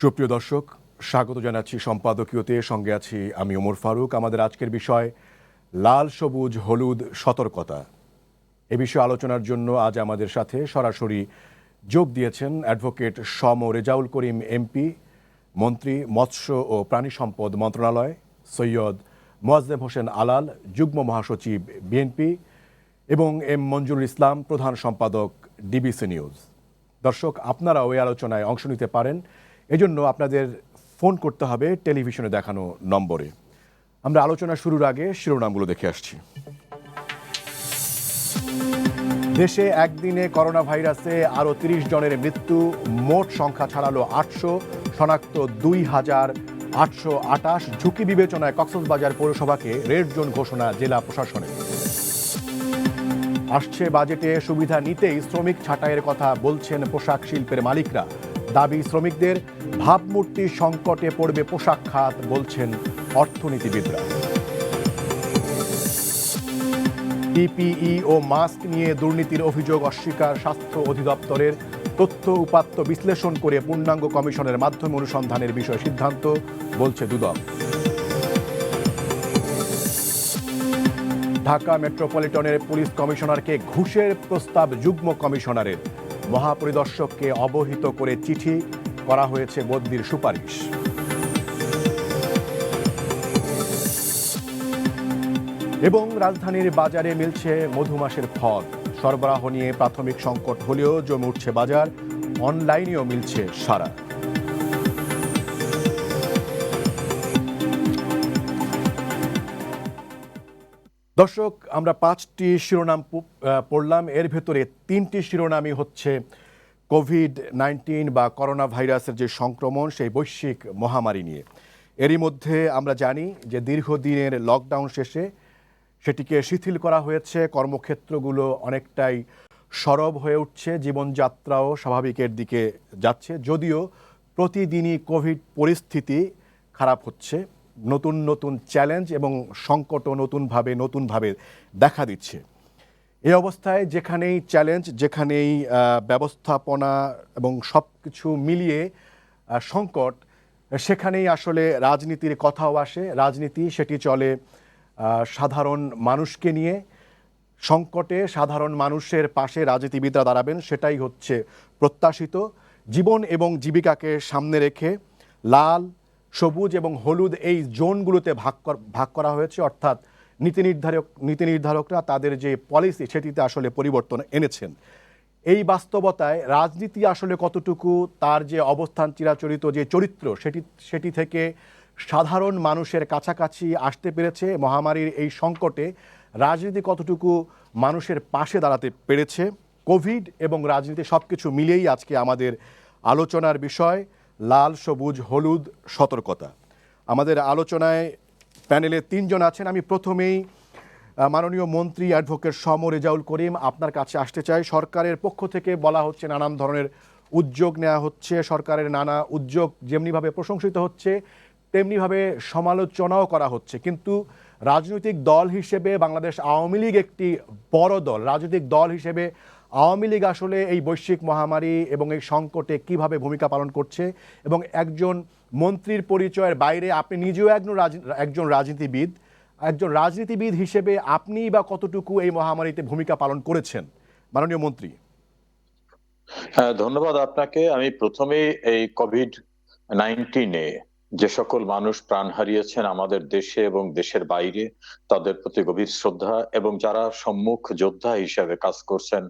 সুপ্রিয় দর্শক, স্বাগত জানাচ্ছি সম্পাদকীয়তে। সঙ্গে আছি আমি ওমর ফারুক। আমাদের আজকের বিষয় লাল সবুজ হলুদ সতর্কতা। এ বিষয়ে আলোচনার জন্য আজ আমাদের সাথে সরাসরি যোগ দিয়েছেন অ্যাডভোকেট সম রেজাউল করিম এমপি, মন্ত্রী মৎস্য ও প্রাণী সম্পদ মন্ত্রণালয়, সৈয়দ মোয়াজ্জেম হোসেন আলাল, যুগ্ম মহাসচিব বিএনপি, এবং এম মঞ্জুরুল ইসলাম, প্রধান সম্পাদক ডিবিসি নিউজ। দর্শক, আপনারাও এই আলোচনায় অংশ নিতে পারেন। এজন্য আপনাদের ফোন করতে হবে টেলিভিশনে দেখানো নম্বরে। আমরা আলোচনা শুরুর আগে শিরোনামগুলো দেখে আসছি। দেশে একদিনে করোনা ভাইরাসে আরও ৩০ জনের মৃত্যু, মোট সংখ্যা ছাড়ালো ৮০০, শনাক্ত ২,৮২৮। ঝুঁকি বিবেচনায় কক্সবাজার পৌরসভাকে রেড জোন ঘোষণা জেলা প্রশাসনের। আসছে বাজেটে সুবিধা নিতেই শ্রমিক ছাঁটাইয়ের কথা বলছেন পোশাক শিল্পের মালিকরা। দাবি শ্রমিকদের, ভাবমূর্তির সংকটে পড়বে পোশাক খাত বলছেন অর্থনীতিবিদরা। পিপিই ও মাস্ক নিয়ে দুর্নীতির অভিযোগ অস্বীকার স্বাস্থ্য অধিদপ্তরের। তথ্য উপাত্ত বিশ্লেষণ করে পূর্ণাঙ্গ কমিশনের মাধ্যমে অনুসন্ধানের বিষয়ে সিদ্ধান্ত বলছে দুদক। ঢাকা মেট্রোপলিটনের পুলিশ কমিশনারকে ঘুষের প্রস্তাব যুগ্ম কমিশনারের। মহাপরিদর্শককে অবহিত করে চিঠি করা হয়েছে বদলির সুপারিশ। এবং রাজধানীর বাজারে মিলছে মধুমাসের ফল। সরবরাহ নিয়ে প্রাথমিক সংকট হলেও জমে উঠছে বাজার, অনলাইনেও মিলছে সাড়া। দর্শক, আমরা 5টি শিরোনাম পড়লাম। এর ভেতরে 3টি শিরোনামই হচ্ছে কোভিড-19 বা করোনা ভাইরাসের যে সংক্রমণ, সেই বৈশ্বিক মহামারী নিয়ে। এরই মধ্যে আমরা জানি যে দীর্ঘদিনের লকডাউন শেষে সেটিকে শিথিল করা হয়েছে, কর্মক্ষেত্রগুলো অনেকটাই সরব হয়ে উঠছে, জীবনযাত্রাও স্বাভাবিকের দিকে যাচ্ছে। যদিও প্রতিদিনই কোভিড পরিস্থিতি খারাপ হচ্ছে, নতুন নতুন চ্যালেঞ্জ এবং সংকটও নতুনভাবে দেখা দিচ্ছে। এই অবস্থায় যেখানেই চ্যালেঞ্জ, যেখানেই ব্যবস্থাপনা এবং সব কিছু মিলিয়ে সংকট, সেখানেই আসলে রাজনীতির কথাও আসে। রাজনীতি সেটি চলে সাধারণ মানুষকে নিয়ে। সংকটে সাধারণ মানুষের পাশে রাজনীতিবিদরা দাঁড়াবেন, সেটাই হচ্ছে প্রত্যাশিত। জীবন এবং জীবিকাকে সামনে রেখে লাল, সবুজ এবং হলুদ এই জোনগুলোতে ভাগ করা হয়েছে, অর্থাৎ নীতি নির্ধারকরা তাদের যে পলিসি সেটিতে আসলে পরিবর্তন এনেছেন। এই বাস্তবতায় রাজনীতি আসলে কতটুকু তার যে অবস্থান চিরাচরিত যে চরিত্র সেটি থেকে সাধারণ মানুষের কাছাকাছি আসতে পেরেছে। মহামারীর এই সংকটে রাজনীতি কতটুকু মানুষের পাশে দাঁড়াতে পেরেছে, কোভিড এবং রাজনীতি সবকিছু মিলিয়েই আজকে আমাদের আলোচনার বিষয় লাল সবুজ হলুদ সতর্কতা। আমাদের আলোচনায় প্যানেলে 3 জন আছেন। আমি প্রথমেই মাননীয় মন্ত্রী অ্যাডভোকেট সম রেজাউল করিম আপনার কাছে আসতে চাই। সরকারের পক্ষ থেকে বলা হচ্ছে নানান ধরনের উদ্যোগ নেওয়া হচ্ছে, সরকারের নানা উদ্যোগ যেমনিভাবে প্রশংসিত হচ্ছে তেমনিভাবে সমালোচনাও করা হচ্ছে, কিন্তু রাজনৈতিক দল হিসেবে বাংলাদেশ আওয়ামী লীগ একটি বড় দল। রাজনৈতিক দল হিসেবে আওয়ামী লীগ আসলে এই বৈশ্বিক মহামারী এবং এই সংকটে কিভাবে ভূমিকা পালন করছে, এবং একজন মন্ত্রীর পরিচয়ের বাইরে আপনি নিজেও একজন রাজনীতিবিদ হিসেবে আপনি বা কতটুকু এই মহামারীতে ভূমিকা পালন করেছেন, মাননীয় মন্ত্রী? হ্যাঁ, ধন্যবাদ আপনাকে। আমি প্রথমে এই কোভিড-19 যে সকল মানুষ প্রাণ হারিয়েছেন আমাদের দেশে এবং দেশের বাইরে, তাদের প্রতি গভীর শ্রদ্ধা, এবং যারা সম্মুখ যোদ্ধা হিসেবে কাজ করছেন,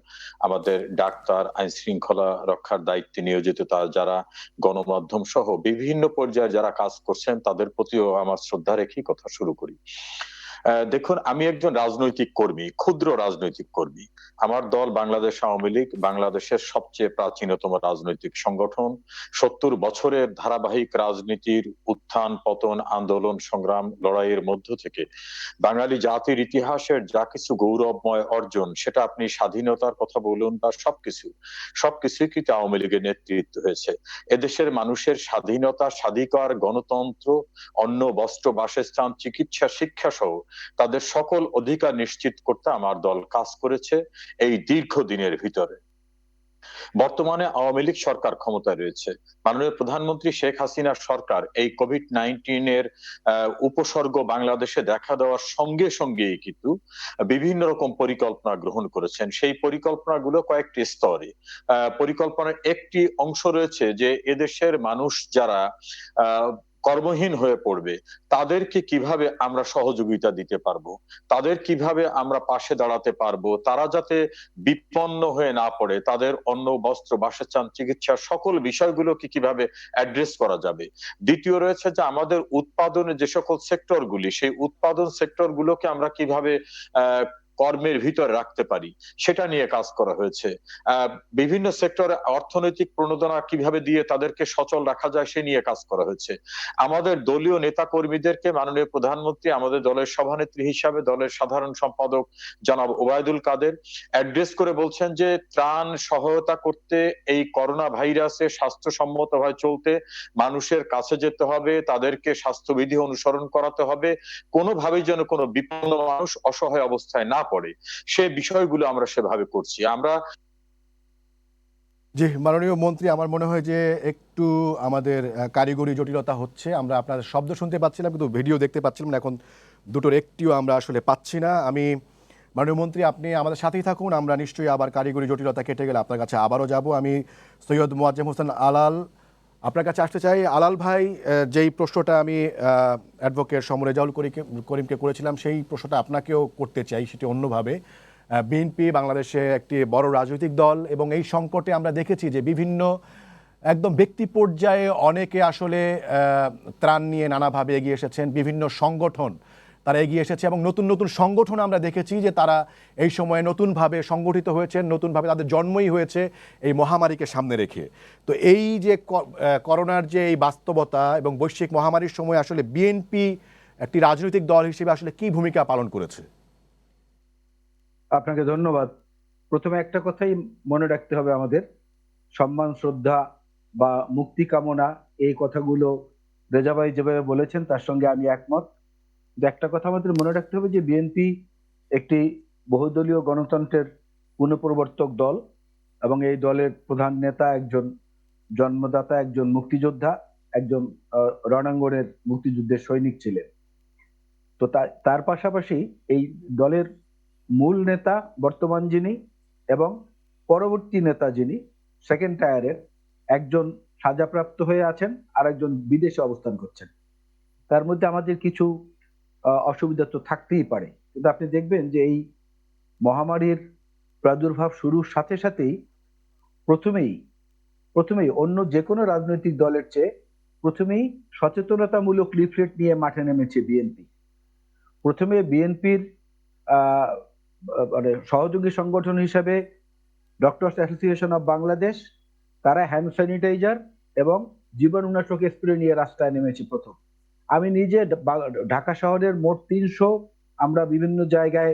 আমাদের ডাক্তার, আইন শৃঙ্খলা রক্ষার দায়িত্বে নিয়োজিত যারা, গণমাধ্যম সহ বিভিন্ন পর্যায়ে যারা কাজ করছেন, তাদের প্রতিও আমার শ্রদ্ধা রেখেই কথা শুরু করি। দেখুন, আমি একজন রাজনৈতিক কর্মী, ক্ষুদ্র রাজনৈতিক কর্মী। আমার দল বাংলাদেশ আওয়ামী লীগ বাংলাদেশের সবচেয়ে প্রাচীনতম রাজনৈতিক সংগঠন। 70 বছরের ধারাবাহিক রাজনীতির উত্থান পতন, আন্দোলন সংগ্রাম লড়াইয়ের মধ্য থেকে বাঙালি জাতির ইতিহাসের যা কিছু গৌরবময় অর্জন, সেটা আপনি স্বাধীনতার কথা বলুন বা সবকিছুই কিন্তু আওয়ামী লীগের নেতৃত্ব হয়েছে। এদেশের মানুষের স্বাধীনতা, স্বাধিকার, গণতন্ত্র, অন্ন, বস্ত্র, বাসস্থান, চিকিৎসা, শিক্ষা সহ তাদের সকল অধিকার নিশ্চিত করতে আমার দল কাজ করেছে এই দীর্ঘদিনের ভিতরে। বর্তমানে আওয়ামী লীগ সরকার ক্ষমতায় রয়েছে। মাননীয় প্রধানমন্ত্রী শেখ হাসিনার সরকার এই কোভিড-19 এর উপসর্গ বাংলাদেশে দেখা দেওয়ার সঙ্গে সঙ্গেই কিন্তু বিভিন্ন রকম পরিকল্পনা গ্রহণ করেছেন। সেই পরিকল্পনাগুলো কয়েকটি স্তরে। পরিকল্পনার একটি অংশ রয়েছে যে এদেশের মানুষ যারা কর্মহীন হয়ে পড়বে তাদেরকে কিভাবে আমরা সহযোগিতা দিতে পারবো, তাদের কিভাবে আমরা পাশে দাঁড়াতে পারবো, তারা যাতে বিপন্ন হয়ে না পড়ে, তাদের অন্ন, বস্ত্র, বাসস্থান, চিকিৎসা সকল বিষয়গুলোকে কিভাবে অ্যাড্রেস করা যাবে। দ্বিতীয় রয়েছে যে আমাদের উৎপাদনের যে সকল সেক্টরগুলি, সেই উৎপাদন সেক্টরগুলোকে আমরা কিভাবে কর্মের ভিতর রাখতে পারি সেটা নিয়ে কাজ করা হয়েছে। বিভিন্ন সেক্টরে অর্থনৈতিক প্রণোদনা কিভাবে দিয়ে তাদেরকে সচল রাখা যায় সে নিয়ে কাজ করা হয়েছে। আমাদের দলীয় নেতা কর্মীদেরকে মাননীয় প্রধানমন্ত্রী আমাদের দলের সভানেত্রী হিসাবে দলের সাধারণ সম্পাদক জনাব ওবায়দুল কাদের অ্যাড্রেস করে বলছেন যে ত্রাণ সহায়তা করতে এই করোনা ভাইরাসে স্বাস্থ্যসম্মতভাবে চলতে মানুষের কাছে যেতে হবে, তাদেরকে স্বাস্থ্যবিধি অনুসরণ করাতে হবে, কোনোভাবেই যেন কোনো বিপন্ন মানুষ অসহায় অবস্থায় না পড়ে সে বিষয়গুলো আমরা সেভাবে করছি। আমরা জি, মাননীয় মন্ত্রী, আমার মনে হয় যে একটু আমাদের কারিগরি জটিলতা হচ্ছে। আমরা আপনার শব্দ শুনতে পাচ্ছিলাম কিন্তু ভিডিও দেখতে পাচ্ছিলাম না। এখন দুটোর একটিও আমরা আসলে পাচ্ছি না। আমি মাননীয় মন্ত্রী, আপনি আমাদের সাথেই থাকুন। আমরা নিশ্চয়ই আবার কারিগরি জটিলতা কেটে গেলে আপনার কাছে আবারও যাব। আমি সৈয়দ মোয়াজ্জেম হোসেন আলাল আপনার কাছে আসতে চাই। আলাল ভাই, যেই প্রশ্নটা আমি অ্যাডভোকেট সমর রেজাউল করিমকে করেছিলাম সেই প্রশ্নটা আপনাকেও করতে চাই, সেটি অন্যভাবে। বিএনপি বাংলাদেশে একটি বড় রাজনৈতিক দল এবং এই সংকটে আমরা দেখেছি যে বিভিন্ন একদম ব্যক্তি পর্যায়ে অনেকে আসলে ত্রাণ নিয়ে নানাভাবে এগিয়ে এসেছেন। বিভিন্ন সংগঠন তারা এগিয়ে এসেছে এবং নতুন নতুন সংগঠন আমরা দেখেছি যে তারা এই সময়ে নতুনভাবে সংগঠিত হয়েছেন, নতুনভাবে তাদের জন্মই হয়েছে এই মহামারীকে সামনে রেখে। তো এই যে করোনার যে এই বাস্তবতা এবং বৈশ্বিক মহামারীর সময় আসলে বিএনপি একটি রাজনৈতিক দল হিসেবে আসলে কি ভূমিকা পালন করেছে? আপনাকে ধন্যবাদ। প্রথমে একটা কথাই মনে রাখতে হবে আমাদের, সম্মান, শ্রদ্ধা বা মুক্তি কামনা, এই কথাগুলো রেজা ভাই যেভাবে বলেছেন তার সঙ্গে আমি একমত। কিন্তু একটা কথা আমাদের মনে রাখতে হবে যে বিএনপি একটি বহুদলীয় গণতন্ত্রের পুনঃপ্রবর্তক দল এবং এই দলের প্রধান নেতা একজন জন্মদাতা, একজন মুক্তিযোদ্ধা, একজন রণাঙ্গনের মুক্তিযুদ্ধের সৈনিক ছিলেন। তো তার পাশাপাশি এই দলের মূল নেতা বর্তমান যিনি এবং পরবর্তী নেতা যিনি সেকেন্ড টায়ারের, একজন সাজাপ্রাপ্ত হয়ে আছেন আর একজন বিদেশে অবস্থান করছেন। তার মধ্যে আমাদের কিছু অসুবিধা তো থাকতেই পারে, কিন্তু আপনি দেখবেন যে এই মহামারীর প্রাদুর্ভাব শুরুর সাথে সাথেই প্রথমেই অন্য যে কোনো রাজনৈতিক দলের চেয়ে প্রথমেই সচেতনতামূলক লিফলেট নিয়ে মাঠে নেমেছে বিএনপি। প্রথমে বিএনপির মানে সহযোগী সংগঠন হিসেবে ডক্টরস অ্যাসোসিয়েশন অফ বাংলাদেশ, তারা হ্যান্ড স্যানিটাইজার এবং জীবাণুনাশক স্প্রে নিয়ে রাস্তায় নেমেছে প্রথম। আমি নিজে ঢাকা শহরের মোট 300 আমরা বিভিন্ন জায়গায়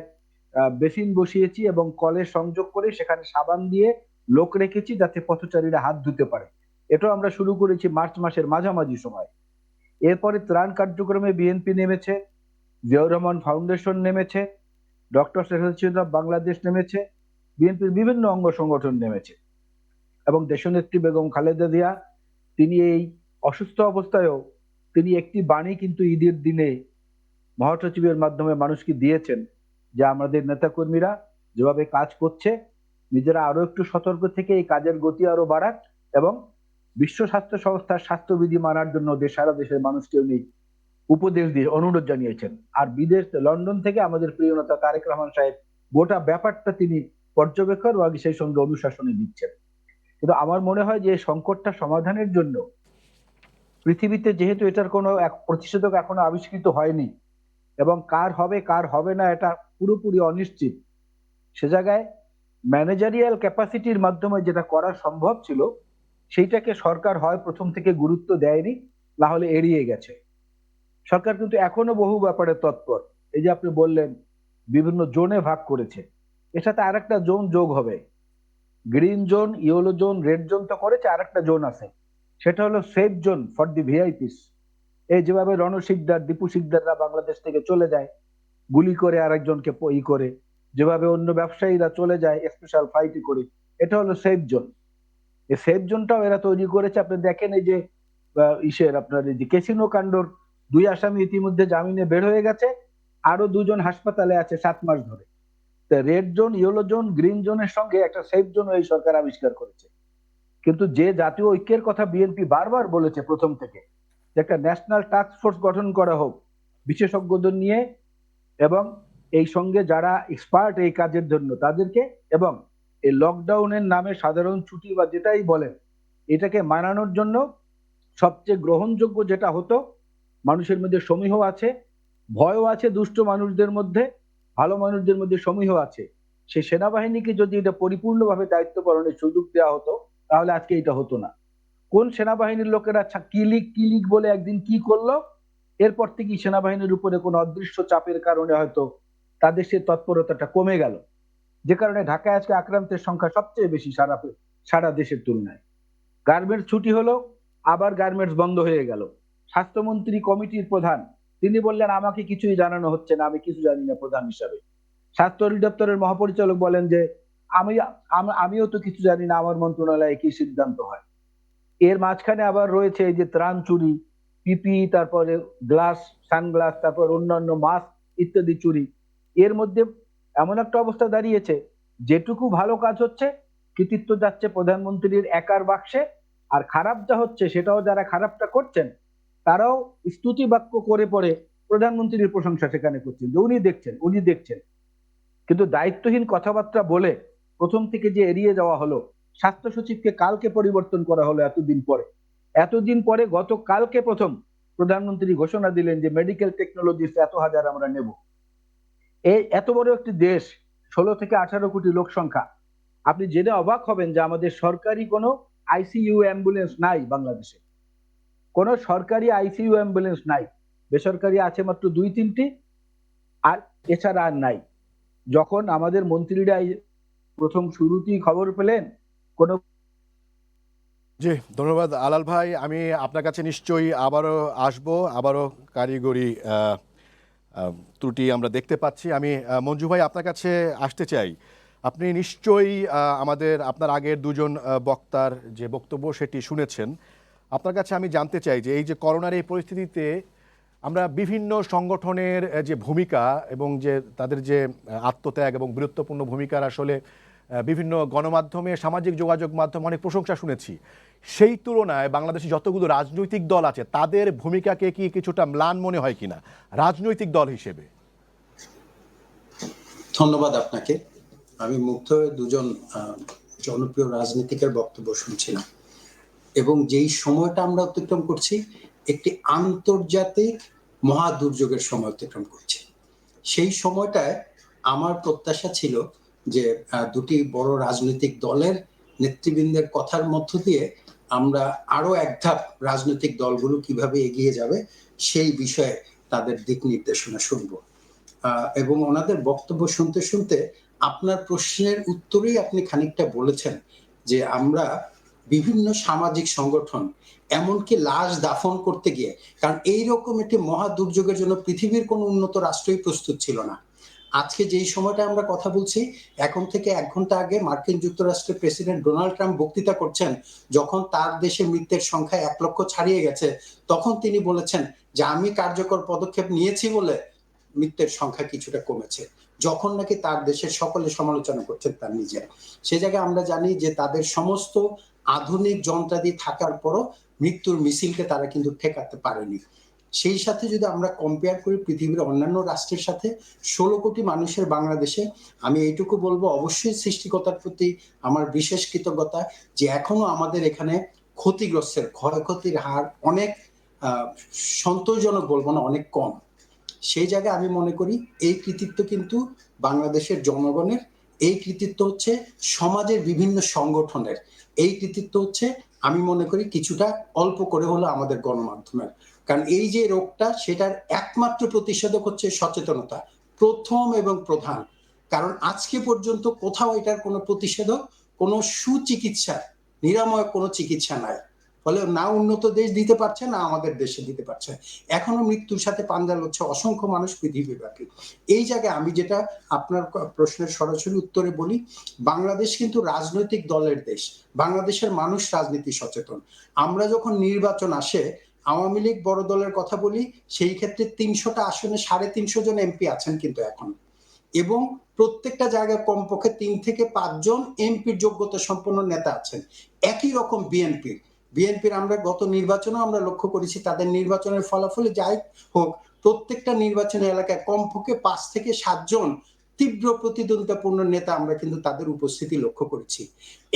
বেসিন বসিয়েছি এবং কলে সংযোগ করে সেখানে সাবান দিয়ে লোক রেখেছি যাতে পথচারীরা হাত ধুতে পারে। এটাও আমরা শুরু করেছি মার্চ মাসের মাঝামাঝি সময়। এরপরে ত্রাণ কার্যক্রমে বিএনপি নেমেছে, জিয়াউর রহমান ফাউন্ডেশন নেমেছে, ডক্টর অ্যাসোসিয়েশন অফ বাংলাদেশ নেমেছে, বিএনপির বিভিন্ন অঙ্গ সংগঠন নেমেছে এবং দেশনেত্রী বেগম খালেদা জিয়া তিনি এই অসুস্থ অবস্থায়ও তিনি একটি বাণী কিন্তু ঈদের দিনে মহাসচিবের মাধ্যমে মানুষকে দিয়েছেন যে আমাদের নেতাকর্মীরা যেভাবে কাজ করছে নিজেরা আরো একটু সতর্ক থেকে এই কাজের গতি আরো বাড়াক এবং বিশ্ব স্বাস্থ্য সংস্থার স্বাস্থ্যবিধি মানার জন্য সারা দেশের মানুষকে উনি উপদেশ দিয়ে অনুরোধ জানিয়েছেন। আর বিদেশ লন্ডন থেকে আমাদের প্রিয় নেতা তারেক রহমান সাহেব গোটা ব্যাপারটা তিনি পর্যবেক্ষণ এবং সেই সঙ্গে অনুশাসনে দিচ্ছেন। কিন্তু আমার মনে হয় যে এই সংকটটা সমাধানের জন্য পৃথিবীতে যেহেতু এটার কোনো এক প্রতিষেধক এখনো আবিষ্কৃত হয়নি এবং কার হবে কার হবে না এটা পুরোপুরি অনিশ্চিত, সে জায়গায় ম্যানেজারিয়াল ক্যাপাসিটির মাধ্যমে যেটা করা সম্ভব ছিল সেইটাকে সরকার হয় প্রথম থেকে গুরুত্ব দেয়নি, না হলে এড়িয়ে গেছে। সরকার কিন্তু এখনো বহু ব্যাপারে তৎপর। এই যে আপনি বললেন বিভিন্ন জোনে ভাগ করেছে, এর সাথে আরেকটা জোন যোগ হবে, green zone, yellow zone, red zone তো করেছে, আরেকটা জোন আছে, সেটা হলো সেফ জোন ফর দি ভিআইপিস। এই যেভাবে রণ শিকদার, দীপু শিকদাররা বাংলাদেশ থেকে চলে যায় গুলি করে আরেকজনকে করে, যেভাবে অন্য ব্যবসায়ীরা চলে যায় স্পেশাল ফ্লাইটে করে, এটা হলো সেফ জোন। এই সেফ জোনটাও এরা তৈরি করেছে। আপনি দেখেন এই যে ইসের আপনার এই যে ক্যাসিনো কাণ্ডর 2 আসামি ইতিমধ্যে জামিনে বের হয়ে গেছে, আরো 2জন হাসপাতালে আছে 7 মাস ধরে। Red zone, yellow zone, green জোনের সঙ্গে একটা সেফ জোন এই সরকার আবিষ্কার করেছে। কিন্তু যে জাতীয় ঐক্যের কথা বিএনপি বারবার বলেছে প্রথম থেকে, যে একটা ন্যাশনাল টাস্ক ফোর্স গঠন করা হোক বিশেষজ্ঞদের নিয়ে, এবং এই সঙ্গে যারা এক্সপার্ট এই কাজের জন্য তাদেরকে, এবং এই লকডাউনের নামে সাধারণ ছুটি বা যেটাই বলেন এটাকে মানানোর জন্য সবচেয়ে গ্রহণযোগ্য যেটা হতো, মানুষের মধ্যে সমীহ আছে, ভয়ও আছে, দুষ্ট মানুষদের মধ্যে, ভালো মানুষদের মধ্যে সমীহ আছে, সেই সেনাবাহিনীকে যদি এটা পরিপূর্ণভাবে দায়িত্ব পালনের সুযোগ দেওয়া হতো তাহলে আজকে এটা হতো না। কোন সেনাবাহিনীর লোকেরা কিলিক বলে একদিন কি করলো, এরপর থেকে সেনাবাহিনীর উপরে কোনো অদৃশ্য চাপের কারণে হয়তো তাদের সেই তৎপরতাটা কমে গেল, যে কারণে ঢাকায় আজকে আক্রান্তের সংখ্যা সবচেয়ে বেশি সারা দেশের তুলনায়। গার্মেন্টস ছুটি হলো, আবার গার্মেন্টস বন্ধ হয়ে গেল। স্বাস্থ্যমন্ত্রী কমিটির প্রধান তিনি বললেন আমাকে কিছুই জানানো হচ্ছে না, আমি কিছু জানি না প্রধান হিসাবে। স্বাস্থ্য অধিদপ্তরের মহাপরিচালক বলেন যে আমিও তো কিছু জানি না, আমার মন্ত্রণালয়ে কি সিদ্ধান্ত হয়। এর মাঝখানে আবার রয়েছে এই যে ত্রাণ চুরি, পিপি, তারপরে গ্লাস, সানগ্লাস, তারপর অন্যান্য মাস্ক ইত্যাদি চুরি। এর মধ্যে এমন একটা অবস্থা দাঁড়িয়েছে, যেটুকু ভালো কাজ হচ্ছে কৃতিত্ব যাচ্ছে প্রধানমন্ত্রীর একার বাক্সে, আর খারাপ যা হচ্ছে সেটাও যারা খারাপটা করছেন তারাও স্তুতি বাক্য করে পরে প্রধানমন্ত্রীর প্রশংসা সেখানে করছেন যে উনি দেখছেন। কিন্তু দায়িত্বহীন কথাবার্তা বলে প্রথম থেকে যে এড়িয়ে যাওয়া হলো, স্বাস্থ্য সচিবকে কালকে পরিবর্তন করা হলো এতদিন পরে গতকালকে প্রথম প্রধানমন্ত্রী ঘোষণা দিলেন যে মেডিকেল টেকনোলজিস 1,000 আমরা নেব। এই এত বড় একটি দেশ, 16 থেকে 18 কোটি লোক সংখ্যা, আপনি জেনে অবাক হবেন যে আমাদের সরকারি কোনো আইসিইউ অ্যাম্বুলেন্স নাই বাংলাদেশে। কোনো সরকারি আইসিইউ অ্যাম্বুলেন্স নাই, বেসরকারি আছে মাত্র 2-3টি, আর এছাড়া আর নাই। যখন আমাদের মন্ত্রীরা প্রথম শুরুতেই খবর পেলেন কোনো। জি, ধন্যবাদ আলাল ভাই। আমি আপনার কাছে নিশ্চয়ই আবারও আসবো, আবারও কারিগরি ত্রুটি আমরা দেখতে পাচ্ছি। আমি মঞ্জু ভাই আপনার কাছে আসতে চাই। আপনি নিশ্চয়ই আপনার আগের 2জন বক্তার যে বক্তব্য সেটি শুনেছেন। আপনার কাছে আমি জানতে চাই যে এই যে করোনার এই পরিস্থিতিতে আমরা বিভিন্ন সংগঠনের যে ভূমিকা এবং যে তাদের যে আত্মত্যাগ এবং বীরত্বপূর্ণ ভূমিকার আসলে বিভিন্ন গণমাধ্যমে, সামাজিক যোগাযোগ মাধ্যমে অনেক প্রশংসা শুনেছি। সেই তুলনায় বাংলাদেশে যতগুলো রাজনৈতিক দল আছে তাদের ভূমিকাকে কি কিছুটা ম্লান মনে হয় কিনা রাজনৈতিক দল হিসেবে? ধন্যবাদ আপনাকে। আমি মুগ্ধ হয়ে 2জন জনপ্রিয় রাজনীতিকের বক্তব্য শুনছিলাম, এবং যেই সময়টা আমরা অতিক্রম করছি একটি আন্তর্জাতিক মহা দুর্যোগের সময় অতিক্রম করছি। সেই সময়টায় আমার প্রত্যাশা ছিল যে দুটি বড় রাজনৈতিক দলের নেতৃবৃন্দের কথার মধ্য দিয়ে আমরা আরো এক ধাপ রাজনৈতিক দলগুলো কিভাবে এগিয়ে যাবে সেই বিষয়ে তাদের দিক নির্দেশনা শুনবো, এবং ওনাদের বক্তব্য শুনতে শুনতে আপনার প্রশ্নের উত্তরেই আপনি খানিকটা বলেছেন যে আমরা বিভিন্ন সামাজিক সংগঠন এমনকি লাশ দাফন করতে গিয়ে, কারণ এইরকম একটি মহা দুর্যোগের জন্য পৃথিবীর কোনো উন্নত রাষ্ট্রই প্রস্তুত ছিল না। আজকে যেই সময়টা আমরা কথা বলছি, এখন থেকে 1 ঘন্টা আগে মার্কিন যুক্তরাষ্ট্রের প্রেসিডেন্ট ডোনাল্ড ট্রাম্প বক্তৃতা করছেন, যখন তার দেশে মৃতের সংখ্যা 1 লক্ষ ছাড়িয়ে গেছে, তখন তিনি বলেছেন যে আমি কার্যকর পদক্ষেপ নিয়েছি বলে মৃতের সংখ্যা কিছুটা কমেছে, যখন নাকি তার দেশের সকলে সমালোচনা করছেন তার নিজের। সে জায়গায় আমরা জানি যে তাদের সমস্ত আধুনিক যন্ত্রাদি থাকার পরও মৃত্যুর মিছিলকে তারা কিন্তু ঠেকাতে পারেনি। সেই সাথে যদি আমরা কম্পেয়ার করি পৃথিবীর অন্যান্য রাষ্ট্রের সাথে, 16 কোটি মানুষের বাংলাদেশে, আমি এইটুকু বলবো অবশ্যই সৃষ্টিকর্তার প্রতি আমার বিশেষ কৃতজ্ঞতা যে এখনো আমাদের এখানে ক্ষতিগ্রস্তের ক্ষয়ক্ষতির হার অনেক সন্তোষজনক বলবো না, অনেক কম। সেই জায়গায় আমি মনে করি এই কৃতিত্ব কিন্তু বাংলাদেশের জনগণের, এই কৃতিত্ব হচ্ছে সমাজের বিভিন্ন সংগঠনের, এই কৃতিত্ব হচ্ছে আমি মনে করি কিছুটা অল্প করে হলো আমাদের গণমাধ্যমের। কারণ এই যে রোগটা সেটার একমাত্র প্রতিষেধক হচ্ছে সচেতনতা, প্রথম এবং প্রধান। কারণ আজকে পর্যন্ত কোথাও এটার কোনো প্রতিষেধক, কোনো সুচিকিৎসা, নিরাময় কোনো চিকিৎসা নাই। ফলে না উন্নত দেশ দিতে পারছে না আমাদের দেশে দিতে পারছে। এখনো মৃত্যুর সাথে পাঞ্জা লড়ছে অসংখ্য মানুষ পৃথিবীব্যাপী। এই জায়গায় আমি যেটা আপনার প্রশ্নের সরাসরি উত্তরে বলি, বাংলাদেশ কিন্তু রাজনৈতিক দলের দেশ, বাংলাদেশের মানুষ রাজনীতি সচেতন। আমরা যখন নির্বাচন আসে, আওয়ামী লীগ বড় দলের কথা বলি, সেই ক্ষেত্রে ৩০০টা আসনে ৩৫০ জন এমপি আছেন কিন্তু এখন, এবং প্রত্যেকটা জায়গায় কমপক্ষে ৩ থেকে ৫ জন এমপির যোগ্যতা সম্পন্ন নেতা আছেন। একই রকম বিএনপির আমরা গত নির্বাচনেও আমরা লক্ষ্য করেছি, তাদের নির্বাচনের ফলাফলে যাই হোক, প্রত্যেকটা নির্বাচনী এলাকায় কমপক্ষে ৫ থেকে ৭ জন তীব্র প্রতিদ্বন্দ্বিতাপূর্ণ নেতা আমরা কিন্তু তাদের উপস্থিতি লক্ষ্য করেছি।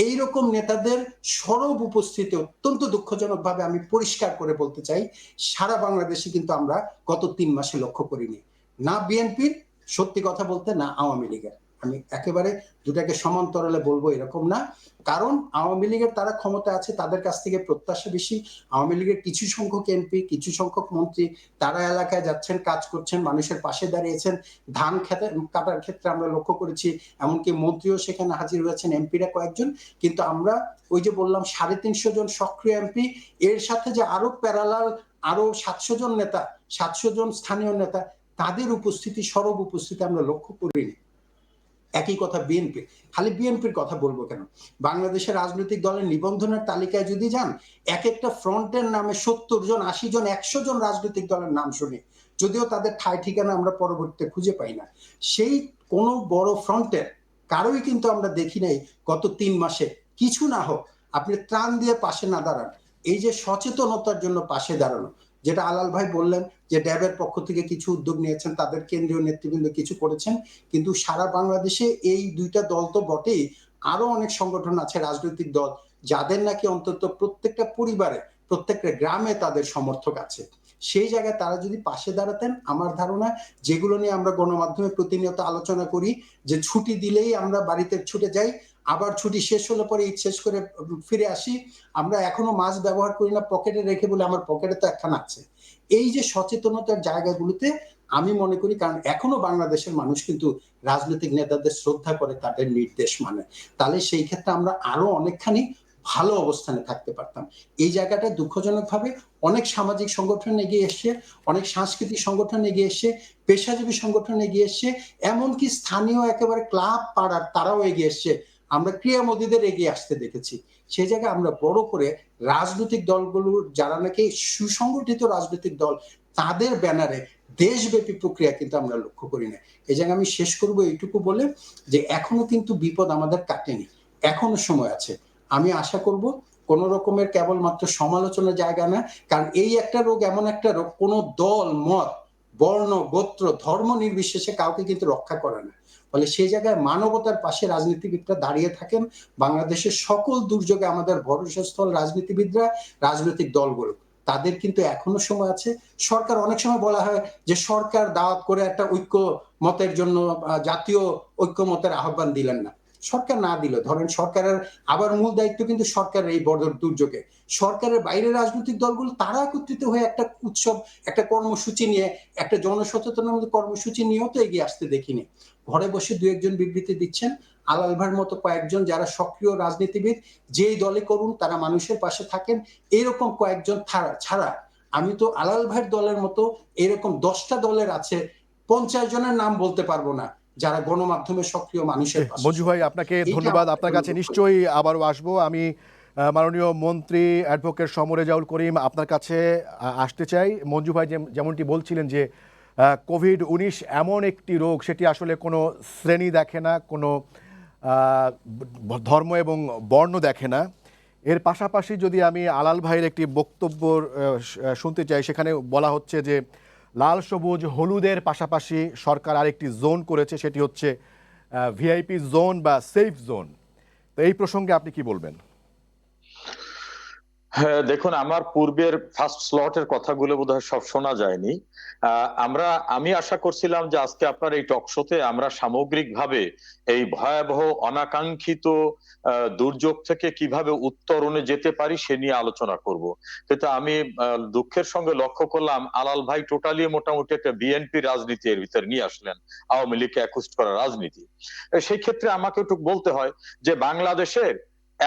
এইরকম নেতাদের সরব উপস্থিতি অত্যন্ত দুঃখজনকভাবে আমি পরিষ্কার করে বলতে চাই, সারা বাংলাদেশে কিন্তু আমরা গত ৩ মাসে লক্ষ্য করিনি, না বিএনপির, সত্যি কথা বলতে, না আওয়ামী লীগের। আমি একেবারে দুটাকে সমান্তরালে বলবো এরকম না, কারণ আওয়ামী লীগের তারা ক্ষমতা আছে, তাদের কাছ থেকে প্রত্যাশা বেশি। আওয়ামী লীগের কিছু সংখ্যক এমপি, কিছু সংখ্যক মন্ত্রী তারা এলাকায় যাচ্ছেন, কাজ করছেন, মানুষের পাশে দাঁড়িয়েছেন। ধান কাটার ক্ষেত্রে আমরা লক্ষ্য করেছি, এমনকি মন্ত্রীও সেখানে হাজির হয়েছেন, এমপিরা কয়েকজন। কিন্তু আমরা ওই যে বললাম ৩৫০ জন সক্রিয় এমপি, এর সাথে যে আরো প্যারালাল আরো ৭০০ জন নেতা, ৭০০ জন স্থানীয় নেতা, তাদের উপস্থিতি, সরব উপস্থিতি আমরা লক্ষ্য করিনি। একই কথা বিএনপি, খালি বিএনপির কথা বলবো কেন, বাংলাদেশের রাজনৈতিক দলের নিবন্ধনের তালিকায় যদি যান, এক একটা ফ্রন্টের নামে ৭০ জন, ৮০ জন, ১০০ জন রাজনৈতিক দলের নাম শুনি, যদিও তাদের ঠাঁই ঠিকানা আমরা পরবর্তীতে খুঁজে পাই না। সেই কোন বড় ফ্রন্টের কারোই কিন্তু আমরা দেখি নাই গত ৩ মাসে, কিছু না হোক আপনি ত্রাণ দিয়ে পাশে না দাঁড়ান। এই যে সচেতনতার জন্য পাশে দাঁড়ানো, যেটা আলাল ভাই বললেন যে ড্যাবের পক্ষ থেকে কিছু উদ্যোগ নিয়েছেন, তাদের কেন্দ্রীয় নেতৃবৃন্দ কিছু করেছেন, কিন্তু সারা বাংলাদেশে এই দুইটা দল তো বটেই, আরো অনেক সংগঠন আছে, রাজনৈতিক দল, যাদের নাকি অন্তত প্রত্যেকটা পরিবারে, প্রত্যেকটা গ্রামে তাদের সমর্থক আছে। সেই জায়গায় তারা যদি পাশে দাঁড়াতেন, আমার ধারণা, যেগুলো নিয়ে আমরা গণমাধ্যমে প্রতিনিয়ত আলোচনা করি, যে ছুটি দিলেই আমরা বাড়িতে ছুটে যাই, আবার ছুটি শেষ হলে পরে ঈদ শেষ করে ফিরে আসি, আমরা এখনো মাস্ক ব্যবহার করি না, পকেটে রেখে বলে আমার পকেটে তো একখানা আছে। এই যে সচেতনতার জায়গাগুলোতে আমি মনে করি, কারণ এখনো বাংলাদেশের মানুষ কিন্তু রাজনৈতিক নেতাদের শ্রদ্ধা করে, তাদের নির্দেশ মানে, তাহলে সেই ক্ষেত্রে আমরা আরো অনেকখানি ভালো অবস্থানে থাকতে পারতাম। এই জায়গাটা দুঃখজনকভাবে অনেক সামাজিক সংগঠন এগিয়ে এসছে, অনেক সাংস্কৃতিক সংগঠন এগিয়ে এসছে, পেশাজীবী সংগঠন এগিয়ে এসছে, এমনকি স্থানীয় একেবারে ক্লাব পাড়ার তারাও এগিয়ে এসছে, আমরা ক্রীড়ামোদীদের এগিয়ে আসতে দেখেছি। সেই জায়গায় আমরা বড় করে রাজনৈতিক দলগুলোর, যারা নাকি সুসংগঠিত রাজনৈতিক দল, তাদের ব্যানারে দেশব্যাপী প্রক্রিয়া কিন্তু আমরা লক্ষ্য করি না। এই জায়গায় আমি শেষ করব এইটুকু বলে, যে এখনো কিন্তু বিপদ আমাদের কাটেনি, এখনো সময় আছে। আমি আশা করব কোন রকমের কেবলমাত্র সমালোচনার জায়গা না, কারণ এই একটা রোগ এমন একটা রোগ, কোন দল, মত, বর্ণ, গোত্র, ধর্ম নির্বিশেষে কাউকে কিন্তু রক্ষা করে না। ফলে সেই জায়গায় মানবতার পাশে রাজনীতিবিদরা দাঁড়িয়ে থাকেন। বাংলাদেশের সকল দুর্যোগে আমাদের ভরসাস্থল রাজনীতিবিদরা, রাজনৈতিক দলগুলো, তাদের কিন্তু এখনো সময় আছে। সরকার, অনেক সময় বলা হয় যে সরকার দাওয়াত করে একটা ঐক্য মতের জন্য, জাতীয় ঐক্যমতের আহ্বান দিলেন না। সরকার না দিল, ধরেন সরকারের আবার মূল দায়িত্ব কিন্তু সরকারের এই বড় দুর্যোগে, সরকারের বাইরে রাজনৈতিক দলগুলো তারা একত্রিত হয়ে একটা উৎসব, একটা কর্মসূচি নিয়ে, একটা জনসচেতনতামূলক কর্মসূচি নিয়েও তো এগিয়ে আসতে দেখিনি। ঘরে বসে দু একজন বিবৃতি দিচ্ছেন, আলাল ভাইয়ের মতো কয়েকজন যারা সক্রিয় রাজনীতিবিদ, যেই দলে করুন তারা মানুষের পাশে থাকেন, এরকম কয়েকজন ছাড়া আমি তো আলাল ভাইয়ের দলের মতো এরকম 10টা দলের আছে, 50 জনের নাম বলতে পারবো না যারা গণমাধ্যমে সক্রিয়, মানুষের পাশে। মঞ্জু ভাই, আপনাকে ধন্যবাদ। আপনার কাছে নিশ্চয়ই আবারও আসবো। আমি মাননীয় মন্ত্রী অ্যাডভোকেট সমর রেজাউল করিম আপনার কাছে আসতে চাই। মঞ্জু ভাই যেমনটি বলছিলেন যে কোভিড-19 এমন একটি রোগ, সেটি আসলে কোনো শ্রেণী দেখে না, কোনো ধর্ম এবং বর্ণ দেখে না। এর পাশাপাশি যদি আমি আলাল ভাইয়ের একটি বক্তব্য শুনতে চাই, সেখানে বলা হচ্ছে যে লাল, সবুজ, হলুদের পাশাপাশি সরকার আরেকটি জোন করেছে, সেটি হচ্ছে ভিআইপি জোন বা সেফ জোন। তো এই প্রসঙ্গে আপনি কি বলবেন? হ্যাঁ, দেখুন, আমার পূর্বের ফার্স্ট স্লটের কথাগুলো বোধহয় সব শোনা যায়নি। আমি আশা করছিলাম যে আজকে আপনার এই টক শোতে আমরা সামগ্রিকভাবে এই ভয়াবহ অনাকাঙ্ক্ষিত দুর্যোগ থেকে কিভাবে উত্তরণে যেতে পারি সে নিয়ে আলোচনা করব। কিন্তু আমি দুঃখের সঙ্গে লক্ষ্য করলাম আলাল ভাই টোটালি মোটামুটি একটা বিএনপি রাজনীতি এর ভিতরে নিয়ে আসলেন, আওয়ামী লীগকে অ্যাকুস্ট করা রাজনীতি। সেই ক্ষেত্রে আমাকে একটু বলতে হয় যে বাংলাদেশের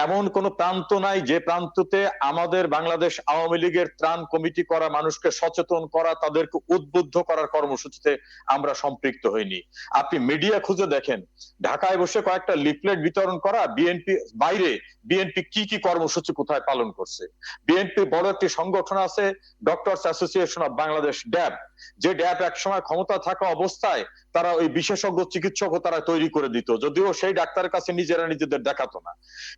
এমন কোন প্রান্ত নাই যে প্রান্ততে আমাদের বাংলাদেশ আওয়ামী লীগের ত্রাণ কমিটি করা মানুষকে সচেতন করা, তাদেরকে উদ্বুদ্ধ করার কর্মসূচিতে আমরা সম্পৃক্ত হইনি। আপনি মিডিয়া খুঁজে দেখেন, ঢাকায় বসে কয়েকটা লিফলেট বিতরণ করা, বিএনপি বাইরে বিএনপি কি কি কর্মসূচি কোথায় পালন করছে। বিএনপি বড় একটি সংগঠন আছে, ডক্টরস অ্যাসোসিয়েশন অফ বাংলাদেশ, ড্যাব, যে ড্যাব একসময় ক্ষমতা থাকা অবস্থায় তারা ওই বিশেষজ্ঞ চিকিৎসকও তারা তৈরি করে দিত, যদিও সেই ডাক্তারের কাছে নিজেরা নিজেদের দেখাতো না।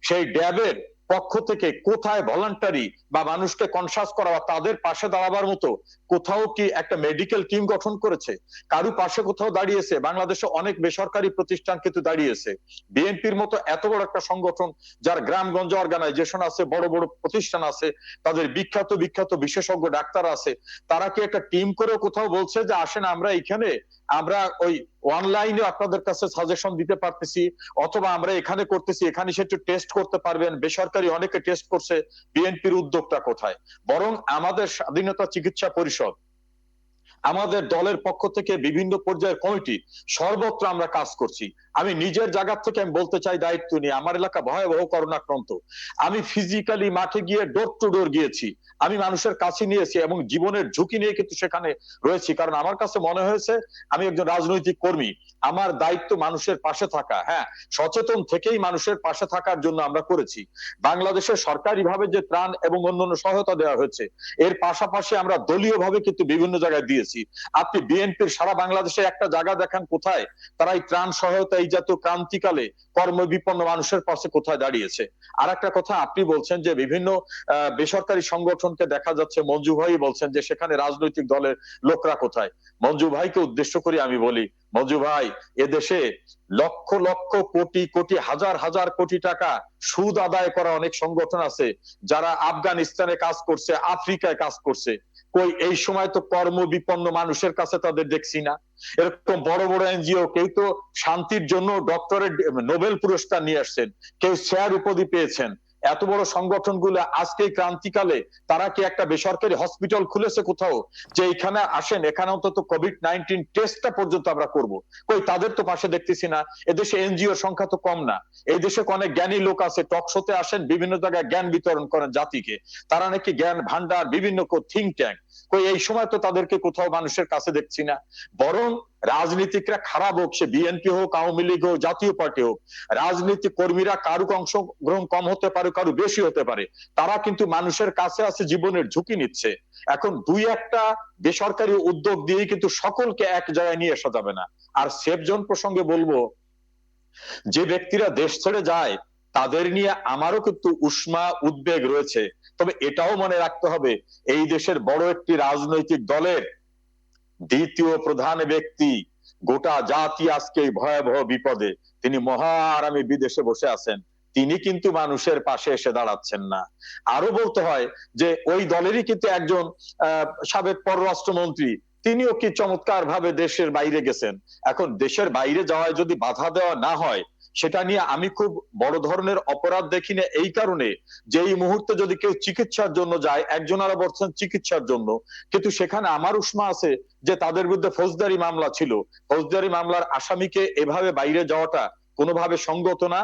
সেই ড্যাবের পক্ষ থেকে কোথায় ভলান্টারি বা মানুষকে কনসাস করা বা তাদের পাশে দাঁড়াবার মতো কোথাও কি একটা মেডিকেল টিম গঠন করেছে? কারু পাশে কোথাও দাঁড়িয়েছে? বাংলাদেশে অনেক বেসরকারি প্রতিষ্ঠান কিন্তু দাঁড়িয়েছে। বিএনপির মতো এত বড় একটা সংগঠন, যার গ্রামগঞ্জ অর্গানাইজেশন আছে, বড় বড় প্রতিষ্ঠান আছে, তাদের বিখ্যাত বিখ্যাত বিশেষজ্ঞ ডাক্তার আছে, তারা কি একটা টিম করে কোথাও বলছে যে আসেন আমরা এখানে, আমরা ওই অনলাইনে আপনাদের কাছে সাজেশন দিতে পারতেছি, অথবা আমরা এখানে করতেছি, এখানে সেটা টেস্ট করতে পারবেন, বেসরকারি অনেকে টেস্ট করছে। বিএনপির উদ্যোগটা কোথায়? বরং আমাদের স্বাধীনতা চিকিৎসা পরিষদ, আমাদের দলের পক্ষ থেকে বিভিন্ন পর্যায়ের কমিটি, সর্বত্র আমরা কাজ করছি। আমি নিজের জায়গা থেকে আমি বলতে চাই দায়িত্ব নিয়ে, আমার এলাকা ভয়াবহ করোনাক্রান্ত, আমি ফিজিক্যালি মাঠে গিয়ে ডোর টু ডোর গিয়েছি, আমি মানুষের কাছে নিয়েছি এবং জীবনের ঝুঁকি নিয়ে কিন্তু সেখানে রয়েছি। কারণ আমার কাছে মনে হয়েছে আমি একজন রাজনৈতিক কর্মী, আমার দায়িত্ব মানুষের পাশে থাকা। হ্যাঁ, সচেতন থেকেই মানুষের পাশে থাকার জন্য আমরা করেছি। বাংলাদেশের সরকারি ভাবে যে ত্রাণ এবং অন্যান্য সহায়তা দেওয়া হয়েছে, এর পাশাপাশি আমরা দলীয় ভাবে কিন্তু বিভিন্ন জায়গায় দিয়েছি। আপনি বিএনপির সারা বাংলাদেশে একটা জায়গা দেখান কোথায় তারা এই ত্রাণ সহায়তা, এই জাতীয় ক্রান্তিকালে কর্মবিপন্ন মানুষের পাশে কোথায় দাঁড়িয়েছে। আর একটা কথা, আপনি বলছেন যে বিভিন্ন বেসরকারি সংগঠনকে দেখা যাচ্ছে, মঞ্জু ভাই বলছেন যে সেখানে রাজনৈতিক দলের লোকরা কোথায়। মঞ্জু ভাইকে উদ্দেশ্য করে আমি বলি, মঞ্জু ভাই, এদেশে লক্ষ লক্ষ কোটি কোটি হাজার হাজার কোটি টাকা সুদ আদায় করা অনেক সংগঠন আছে, যারা আফগানিস্তানে কাজ করছে, আফ্রিকায় কাজ করছে। কই এই সময় তো কর্মবিপন্ন মানুষের কাছে তাদের দেখছি না। এরকম বড় বড় এনজিও, কেউ তো শান্তির জন্য ডক্টরেট নোবেল পুরস্কার নিয়ে আসছেন, কেউ স্যার উপাধি পেয়েছেন। এত বড় সংগঠনগুলো আজকে ক্রান্তিকালে তারা কি একটা বেসরকারি হসপিটাল খুলেছে কোথাও যে এখানে আসেন, এখানে অন্তত কোভিড-19 টেস্টটা পর্যন্ত আমরা করব? কই তাদের তো পাশে দেখতেছি না। এদেশে এনজিওর সংখ্যা তো কম না। এই দেশে অনেক জ্ঞানী লোক আছে, টক শোতে আসেন, বিভিন্ন জায়গায় জ্ঞান বিতরণ করেন জাতিকে, তারা নাকি জ্ঞান ভান্ডার, বিভিন্ন থিঙ্ক ট্যাঙ্ক। কই এই সময় তো তাদেরকে কোথাও মানুষের কাছে দেখছি না। বরং রাজনীতিকরা খারাপ হোক, সে বিএনপি হোক, আওয়ামী লীগ হোক, জাতীয় পার্টি হোক, রাজনীতিক কর্মীরা কারু অংশগ্রহণ কম হতে পারে, কারু বেশি হতে পারে, তারা কিন্তু মানুষের কাছে আছে, জীবনের ঝুঁকি নিচ্ছে। এখন দুই একটা বেসরকারি উদ্যোগ দিয়ে কিন্তু সকলকে এক জায়গায় নিয়ে আসা যাবে না। আর সেফ জোন প্রসঙ্গে বলবো, যে ব্যক্তিরা দেশ ছেড়ে যায় তাদের নিয়ে আমারও কিন্তু উষ্মা উদ্বেগ রয়েছে। তবে এটাও মনে রাখতে হবে, এই দেশের বড় একটি রাজনৈতিক দলের দ্বিতীয় প্রধান ব্যক্তি, গোটা জাতি আজকে ভয়াবহ বিপদে, তিনি মহারামে বিদেশে বসে আছেন, তিনি কিন্তু মানুষের পাশে এসে দাঁড়াচ্ছেন না। আরো বলতে হয় যে ওই দলেরই কিন্তু একজন সাবেক পররাষ্ট্রমন্ত্রী, তিনিও কি চমৎকার ভাবে দেশের বাইরে গেছেন। এখন দেশের বাইরে যাওয়ায় যদি বাধা দেওয়া না হয়, সেটা নিয়ে আমি খুব বড় ধরনের অপরাধ দেখি না। এই কারণে যে এই মুহূর্তে যদি কেউ চিকিৎসার জন্য যায়, একজনারা বলছেন চিকিৎসার জন্য, কিন্তু সেখানে আমার উষ্মা আছে যে তাদের বিরুদ্ধে ফৌজদারি মামলা ছিল, ফৌজদারি মামলার আসামিকে এভাবে বাইরে যাওয়াটা কোনোভাবে সঙ্গত না।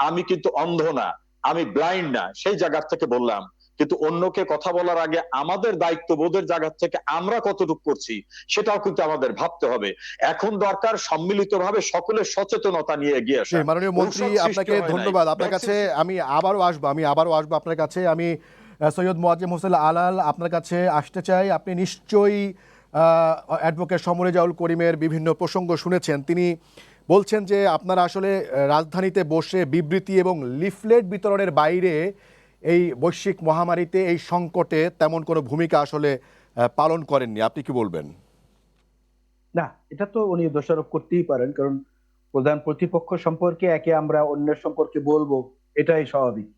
আমি কিন্তু অন্ধ না, আমি ব্লাইন্ড না, সেই জায়গা থেকে বললাম। কিন্তু অন্যকে কথা বলার আগে আমাদের দায়িত্ববোধের জায়গা থেকে আমরা কতটুকু করছি সেটাও কিন্তু আমাদের ভাবতে হবে। এখন দরকার সম্মিলিতভাবে সকলের সচেতনতা নিয়ে এগিয়ে আসা। মাননীয় মন্ত্রী, আপনাকে ধন্যবাদ। আপনার কাছে আমি আবারও আসবো আপনার কাছে। আমি সৈয়দ মোয়াজ্জেম হোসেন আলাল আপনার কাছে আসতে চাই। আপনি নিশ্চয়ই অ্যাডভোকেট সমরেজাউল করিমের বিভিন্ন প্রসঙ্গ শুনেছেন। তিনি বলছেন যে আপনারা আসলে রাজধানীতে বসে বিবৃতি এবং লিফলেট বিতরণের বাইরে এই বৈশ্বিক মহামারীতে, এই সংকটে তেমন কোনো ভূমিকা আসলে পালন করেননি। আপনি কি বলবেন? না, এটা তো উনি দোষারোপ করতেই পারেন, কারণ প্রধান প্রতিপক্ষ সম্পর্কে একে আমরা অন্যের সম্পর্কে বলবো, এটাই স্বাভাবিক।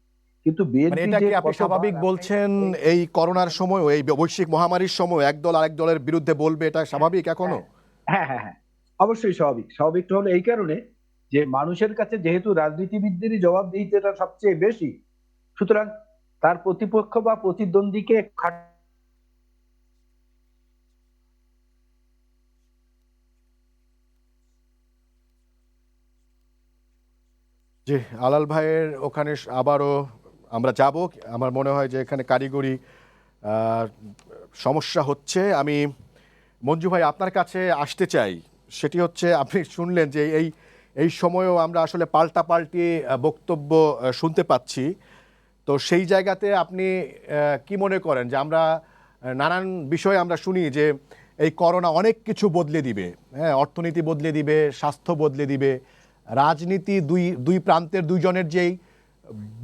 কিন্তু মানে বিএনপি এটা যে কি আপনি স্বাভাবিক বলছেন? এই করোনার সময়, এই বৈশ্বিক মহামারীর সময় একদল আরেক দলের বিরুদ্ধে বলবে, এটা স্বাভাবিক এখনো? হ্যাঁ হ্যাঁ হ্যাঁ, অবশ্যই স্বাভাবিক। স্বাভাবিকটা হলো এই কারণে যে মানুষের কাছে যেহেতু রাজনীতিবিদদেরই জবাবদিহিতাটা সবচেয়ে বেশি, সুতরাং তার প্রতিপক্ষ বা প্রতিদ্বন্দ্বীকে জি, আলাল ভাইয়ের ওখানে আবারও আমরা যাব। আমার মনে হয় যে এখানে কারিগরি আহ, সমস্যা হচ্ছে। আমি মঞ্জু ভাই আপনার কাছে আসতে চাই। সেটি হচ্ছে আপনি শুনলেন যে এই সময়েও আমরা আসলে পাল্টাপাল্টি বক্তব্য শুনতে পাচ্ছি। তো সেই জায়গাতে আপনি কি মনে করেন যে আমরা নানান বিষয়ে আমরা শুনি যে এই করোনা অনেক কিছু বদলে দিবে, হ্যাঁ, অর্থনীতি বদলে দিবে, স্বাস্থ্য বদলে দিবে, রাজনীতি দুই দুই প্রান্তের দুইজনের যেই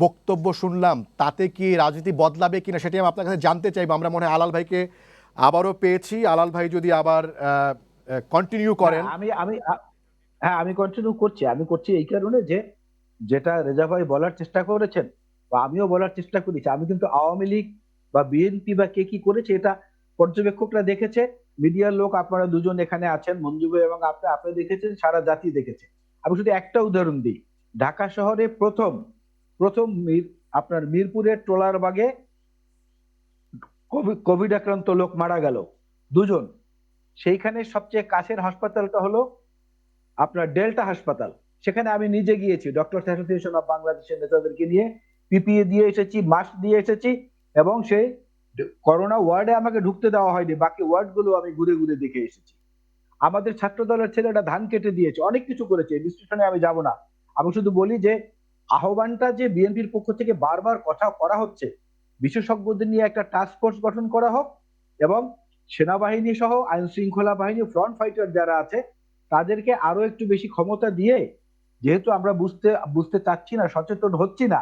বক্তব্য শুনলাম তাতে কি রাজনীতি বদলাবে কিনা সেটি আমি আপনার কাছে জানতে চাইব। আমরা মনে হয় আলাল ভাইকে আবারও পেয়েছি। আলাল ভাই যদি আবার কন্টিনিউ করেন। আমি আমি হ্যাঁ, আমি কন্টিনিউ করছি। আমি করছি এই কারণে যে যেটা রেজা ভাই বলার চেষ্টা করেছেন বা আমিও বলার চেষ্টা করেছি, আমি কিন্তু আওয়ামী লীগ বা বিএনপি বা কে কি করেছে এটা পর্যবেক্ষকরা দেখেছে, মিডিয়ার লোক আপনারা দুজন এখানে আছেন, মঞ্জু ভাই এবং আপনি দেখেছেন, সারা জাতি দেখেছে। আমি শুধু একটা উদাহরণ দিই। ঢাকা শহরে প্রথম প্রথম আপনার মিরপুরের ট্রলার বাগে কোভিড আক্রান্ত লোক মারা গেল, দুজন। সেইখানে সবচেয়ে কাছের হাসপাতালটা হলো আপনার ডেল্টা হাসপাতাল। সেখানে আমি নিজে গিয়েছি, ডক্টরস অ্যাসোসিয়েশন অফ বাংলাদেশের নেতাদেরকে নিয়ে পিপিই দিয়ে এসেছি, মাস্ক দিয়ে এসেছি, এবং সেই করোনা ওয়ার্ডে আমাকে ঢুকতে দেওয়া হয়নি, বাকি ওয়ার্ড গুলো আমি ঘুরে ঘুরে দেখে এসেছি। আমাদের ছাত্র দলের ছেলেটা ধান কেটে দিয়েছে, অনেক কিছু করেছে, বিশ্লেষণে আমি যাব না। আমি শুধু বলি যে আহ্বানটা যে বিএনপির পক্ষ থেকে বারবার কথা করা হচ্ছে, বিশেষজ্ঞদের নিয়ে একটা টাস্ক ফোর্স গঠন করা হোক, এবং সেনাবাহিনী সহ আইন শৃঙ্খলা বাহিনী ফ্রন্ট ফাইটার যারা আছে তাদেরকে আরো একটু বেশি ক্ষমতা দিয়ে, যেহেতু আমরা বুঝতে বুঝতে চাচ্ছি না, সচেতন হচ্ছি না,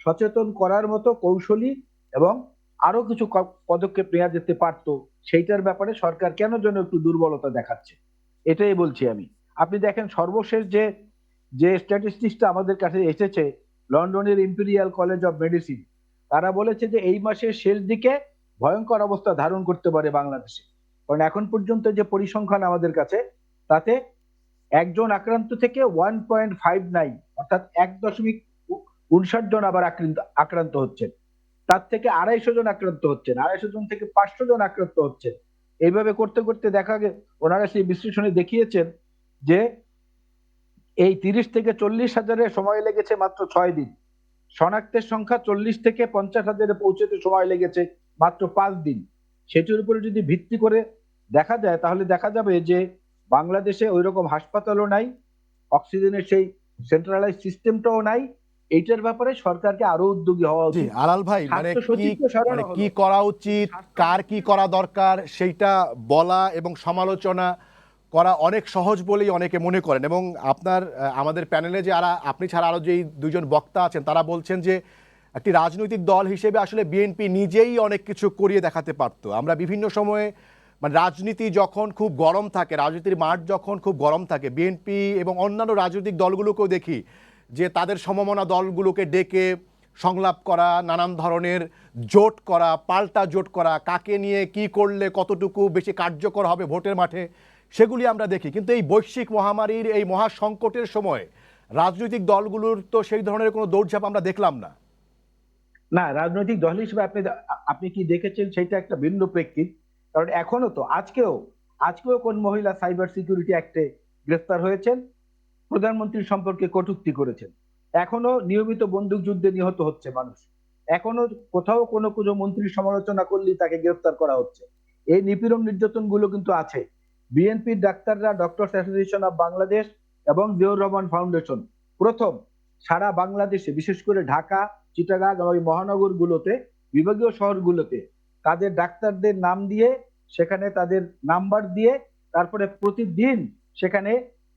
সচেতন করার মতো কৌশলী এবং আরো কিছু পদক্ষেপ নেওয়া যেতে পারতো। সেইটার ব্যাপারে সরকার কেন যেন একটু দুর্বলতা দেখাচ্ছে, এটাই বলছি আমি। আপনি দেখেন সর্বশেষ যে যে স্ট্যাটিস্টিক্সটা আমাদের কাছে এসেছে, লন্ডনের ইম্পেরিয়াল কলেজ অফ মেডিসিন, তারা বলেছে যে এই মাসের শেষ দিকে ভয়ঙ্কর অবস্থা ধারণ করতে পারে বাংলাদেশে। কারণ এখন পর্যন্ত যে পরিসংখ্যান আমাদের কাছে, তাতে একজন আক্রান্ত থেকে 1.59, অর্থাৎ 1.59 জন আবার আক্রান্ত হচ্ছেন, তার থেকে 250 জন আক্রান্ত হচ্ছেন, 250 জন থেকে 500 জন আক্রান্ত হচ্ছেন। এইভাবে করতে করতে দেখা গে ওনারা সেই বিশ্লেষণে দেখিয়েছেন যে এই 30 থেকে 40 হাজারের সময় লেগেছে মাত্র 6 দিন, শনাক্তের সংখ্যা 40 থেকে 50 হাজারে পৌঁছতে সময় লেগেছে মাত্র 5 দিন। সেটির উপরে যদি ভিত্তি করে দেখা যায়, তাহলে দেখা যাবে যে বাংলাদেশে ওই রকম হাসপাতালও নাই, অক্সিজেনের সেই সেন্ট্রালাইজ সিস্টেমটাও নাই। এইটার ব্যাপারে সরকারকে আরো উদ্যোগী হওয়া জি, উচিত। আলাল ভাই, মানে স্বাস্থ্য কি সচিবকে সরানো মানে হলো। কি করা উচিত, কার কি করা দরকার সেইটা বলা এবং সমালোচনা করা অনেক সহজ বলেই অনেকে মনে করেন। এবং আপনার আমাদের প্যানেলে যে আপনি ছাড়া আরো যেই দুইজন বক্তা আছেন তারা বলছেন যে একটি রাজনৈতিক দল হিসেবে আসলে বিএনপি নিজেই অনেক কিছু করিয়ে দেখাতে পারতো। আমরা বিভিন্ন সময়ে মানে রাজনীতি যখন খুব গরম থাকে, রাজনীতির মাঠ যখন খুব গরম থাকে, বিএনপি এবং অন্যান্য রাজনৈতিক দলগুলোকেও দেখি যে তাদের সমমনা দলগুলোকে ডেকে সংলাপ করা, নানান ধরনের জোট করা, পাল্টা জোট করা, কাকে নিয়ে কি করলে কতটুকু বেশি কার্যকর হবে ভোটের মাঠে, সেগুলি আমরা দেখি। কিন্তু এই বৈশ্বিক মহামারীর এই মহা সংকটের সময় রাজনৈতিক দলগুলোর তো সেই ধরনের কোনো দৌড়ঝাঁপ আমরা দেখলাম না। না, রাজনৈতিক দল হিসেবে আপনি আপনি কি দেখেছেন সেটা একটা ভিন্ন প্রেক্ষিত। কারণ এখনো তো আজকেও আজকেও কোন মহিলা সাইবার সিকিউরিটি অ্যাক্টে গ্রেফতার হয়েছেন, প্রধানমন্ত্রীর সম্পর্কে কটূক্তি করেছেন। এখনো নিয়মিত বন্দুক যুদ্ধে নিহত হচ্ছে মানুষ, এখনো কোথাও কোনো কোনো মন্ত্রীর সমালোচনা করলেই তাকে গ্রেফতার করা হচ্ছে। এই নিপীড়ন নির্যাতন গুলো কিন্তু আছে। বিএনপির ডাক্তাররা, ডক্টরস অ্যাসোসিয়েশন অফ বাংলাদেশ এবং জিয়াউর রহমান ফাউন্ডেশন প্রথম সারা বাংলাদেশে, বিশেষ করে ঢাকা, চিটাগাং এবং মহানগর গুলোতে, বিভাগীয় শহরগুলোতে তাদের ডাক্তারদের নাম দিয়ে, সেখানে তাদের নাম্বার দিয়ে, তারপরে প্রতিদিন সেখানে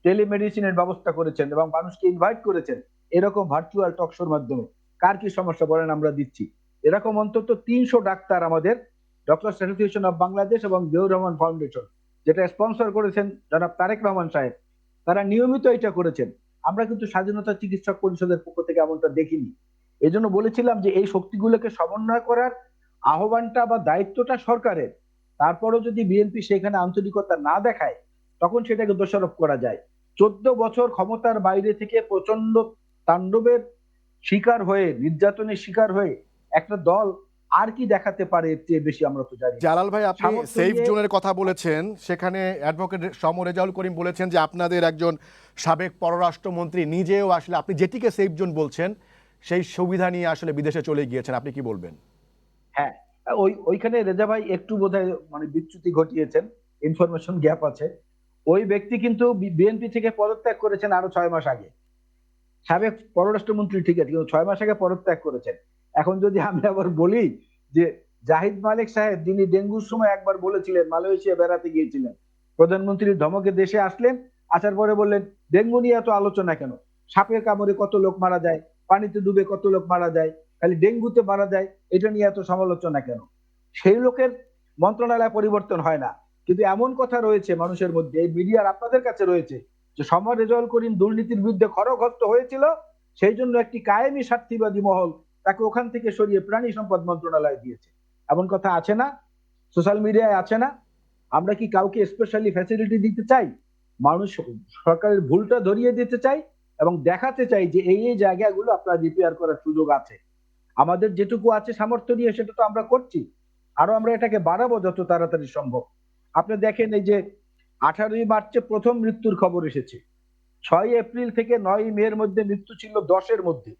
টেলিমেডিসিনের ব্যবস্থা করেছেন এবং মানুষকে ইনভাইট করেছেন এরকম ভার্চুয়াল টকশোর মাধ্যমে। কার কি সমস্যা বলেন, আমরা দিচ্ছি। এরকম অন্তত 300 ডাক্তার আমাদের ডক্টরস অ্যাসোসিয়েশন অফ বাংলাদেশ এবং জিয়াউর রহমান ফাউন্ডেশন, যেটা স্পন্সর করেছেন জনাব তারেক রহমান সাহেব, তারা নিয়মিত এটা করেছেন। আমরা কিন্তু স্বাধীনতা চিকিৎসক পরিষদের পক্ষ থেকে এমনটা দেখিনি। এই জন্য বলেছিলাম যে এই শক্তিগুলোকে সমন্বয় করার আহ্বানটা বা দায়িত্বটা সরকারের। তারপরও যদি বিএনপি সেখানে আন্তরিকতা না দেখায়, তখন সেটাকে দোষারোপ করা যায়। 14 বছর ক্ষমতার বাইরে থেকে প্রচন্ড তাণ্ডবের শিকার হয়ে, নির্যাতনের শিকার হয়ে একটা দল আর কি দেখাতে পারে এর চেয়ে বেশি আমরা তো জানি না। জালাল ভাই, আপনি সামর্থ্য সেফ নিয়ে জোনের কথা বলেছেন, সেখানে অ্যাডভোকেট রেজাউল করিম বলেছেন যে আপনাদের একজন সাবেক পররাষ্ট্রমন্ত্রী নিজেও আসলে আপনি যেটিকে সেফ জোন বলছেন সেই সুবিধা নিয়ে আসলে বিদেশে চলে গিয়েছেন, আপনি কি বলবেন? হ্যাঁ, ওইখানে রেজা ভাই একটু বোধহয় মানে বিচ্যুতি ঘটিয়েছেন, ইনফরমেশন গ্যাপ আছে। ওই ব্যক্তি কিন্তু বিএনপি থেকে পদত্যাগ করেছেন আরো 6 মাস আগে। সাবেক পররাষ্ট্রমন্ত্রী ঠিক আছে, কিন্তু 6 মাস আগে পদত্যাগ করেছেন। এখন যদি আমি আবার বলি যে জাহিদ মালিক সাহেব, যিনি ডেঙ্গুর সময় একবার বলেছিলেন, মালয়েশিয়া বেড়াতে গিয়েছিলেন, প্রধানমন্ত্রীর ধমকে দেশে আসলেন, আসার পরে বললেন ডেঙ্গু নিয়ে এত আলোচনা কেন, সাপের কামড়ে কত লোক মারা যায়, পানিতে ডুবে কত লোক মারা যায়, খালি ডেঙ্গুতে মারা যায়, এটা নিয়ে এত সমালোচনা কেন? সেই লোকের মন্ত্রণালয় পরিবর্তন হয় না, কিন্তু এমন কথা রয়েছে মানুষের মধ্যে, এই মিডিয়ার আপনাদের কাছে রয়েছে, যে সমাজ রেজাউল করিম দুর্নীতির বিরুদ্ধে খড়গহস্ত হয়েছিল, সেই জন্য একটি কায়েমি স্বার্থীবাদী মহল তাকে ওখান থেকে সরিয়ে প্রাণী সম্পদ মন্ত্রণালয় দিয়েছে। এমন কথা আছে না? সোশ্যাল মিডিয়ায় আছে না? আমরা কি কাউকে স্পেশালি ফ্যাসিলিটি দিতে চাই? মানুষ সরকারের ভুলটা ধরিয়ে দিতে চাই এবং দেখাতে চাই যে এই এই জায়গাগুলো আপনার রিপেয়ার করার সুযোগ আছে। আমাদের যেটুকু আছে সামর্থ্য নিয়ে সেটা তো আমরা করছি, আরো আমরা এটাকে বাড়াবো যত তাড়াতাড়ি সম্ভব। আপনি দেখেন এই যে 18ই মার্চে প্রথম মৃত্যুর খবর এসেছে, 6 এপ্রিল থেকে 9 মের মধ্যে মৃত্যু ছিল 10-এর মধ্যে,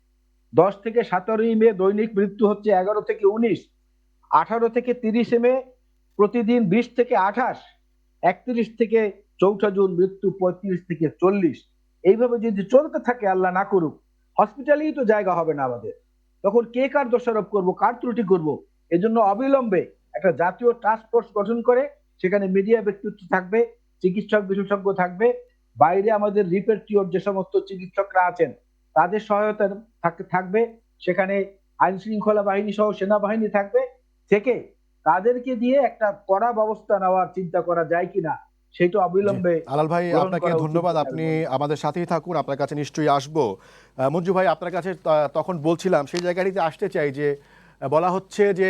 10 থেকে 17ই মে দৈনিক মৃত্যু হচ্ছে 11 থেকে 19, 18 থেকে 30 মে প্রতিদিন 20 থেকে 28, 31 থেকে 4 জুন মৃত্যু 35 থেকে 40। এইভাবে যদি চলতে থাকে, আল্লাহ না করুক, হসপিটালেই তো জায়গা হবে না আমাদের, তখন কে কার দোষারোপ করব, কার ত্রুটি করব? এজন্য অবিলম্বে একটা জাতীয় টাস্ক ফোর্স গঠন করে সেখানে মিডিয়া ব্যক্তিত্ব থাকবে, চিকিৎসক বিশেষজ্ঞ থাকবে, বাইরে আমাদের রিপেট্রিওর যে সমস্ত চিকিৎসকরা আছেন তাদের সহায়তা থাকবে, সেখানে আইন শৃঙ্খলা বাহিনী সহ সেনাবাহিনী থাকবে, থেকে তাদেরকে দিয়ে একটা কড়া ব্যবস্থা নেওয়ার চিন্তা করা যায় কিনা সেটা জি, অবিলম্বে আলাল ভাই গ্রহণ আপনাকে করা উচিত ধন্যবাদ, বলে আমি আপনি মনে করি। আমাদের সাথেই থাকুন, আপনার কাছে নিশ্চয়ই আসবো। মঞ্জু ভাই, আপনার কাছে তখন বলছিলাম সেই জায়গাটিতে আসতে চাই যে বলা হচ্ছে যে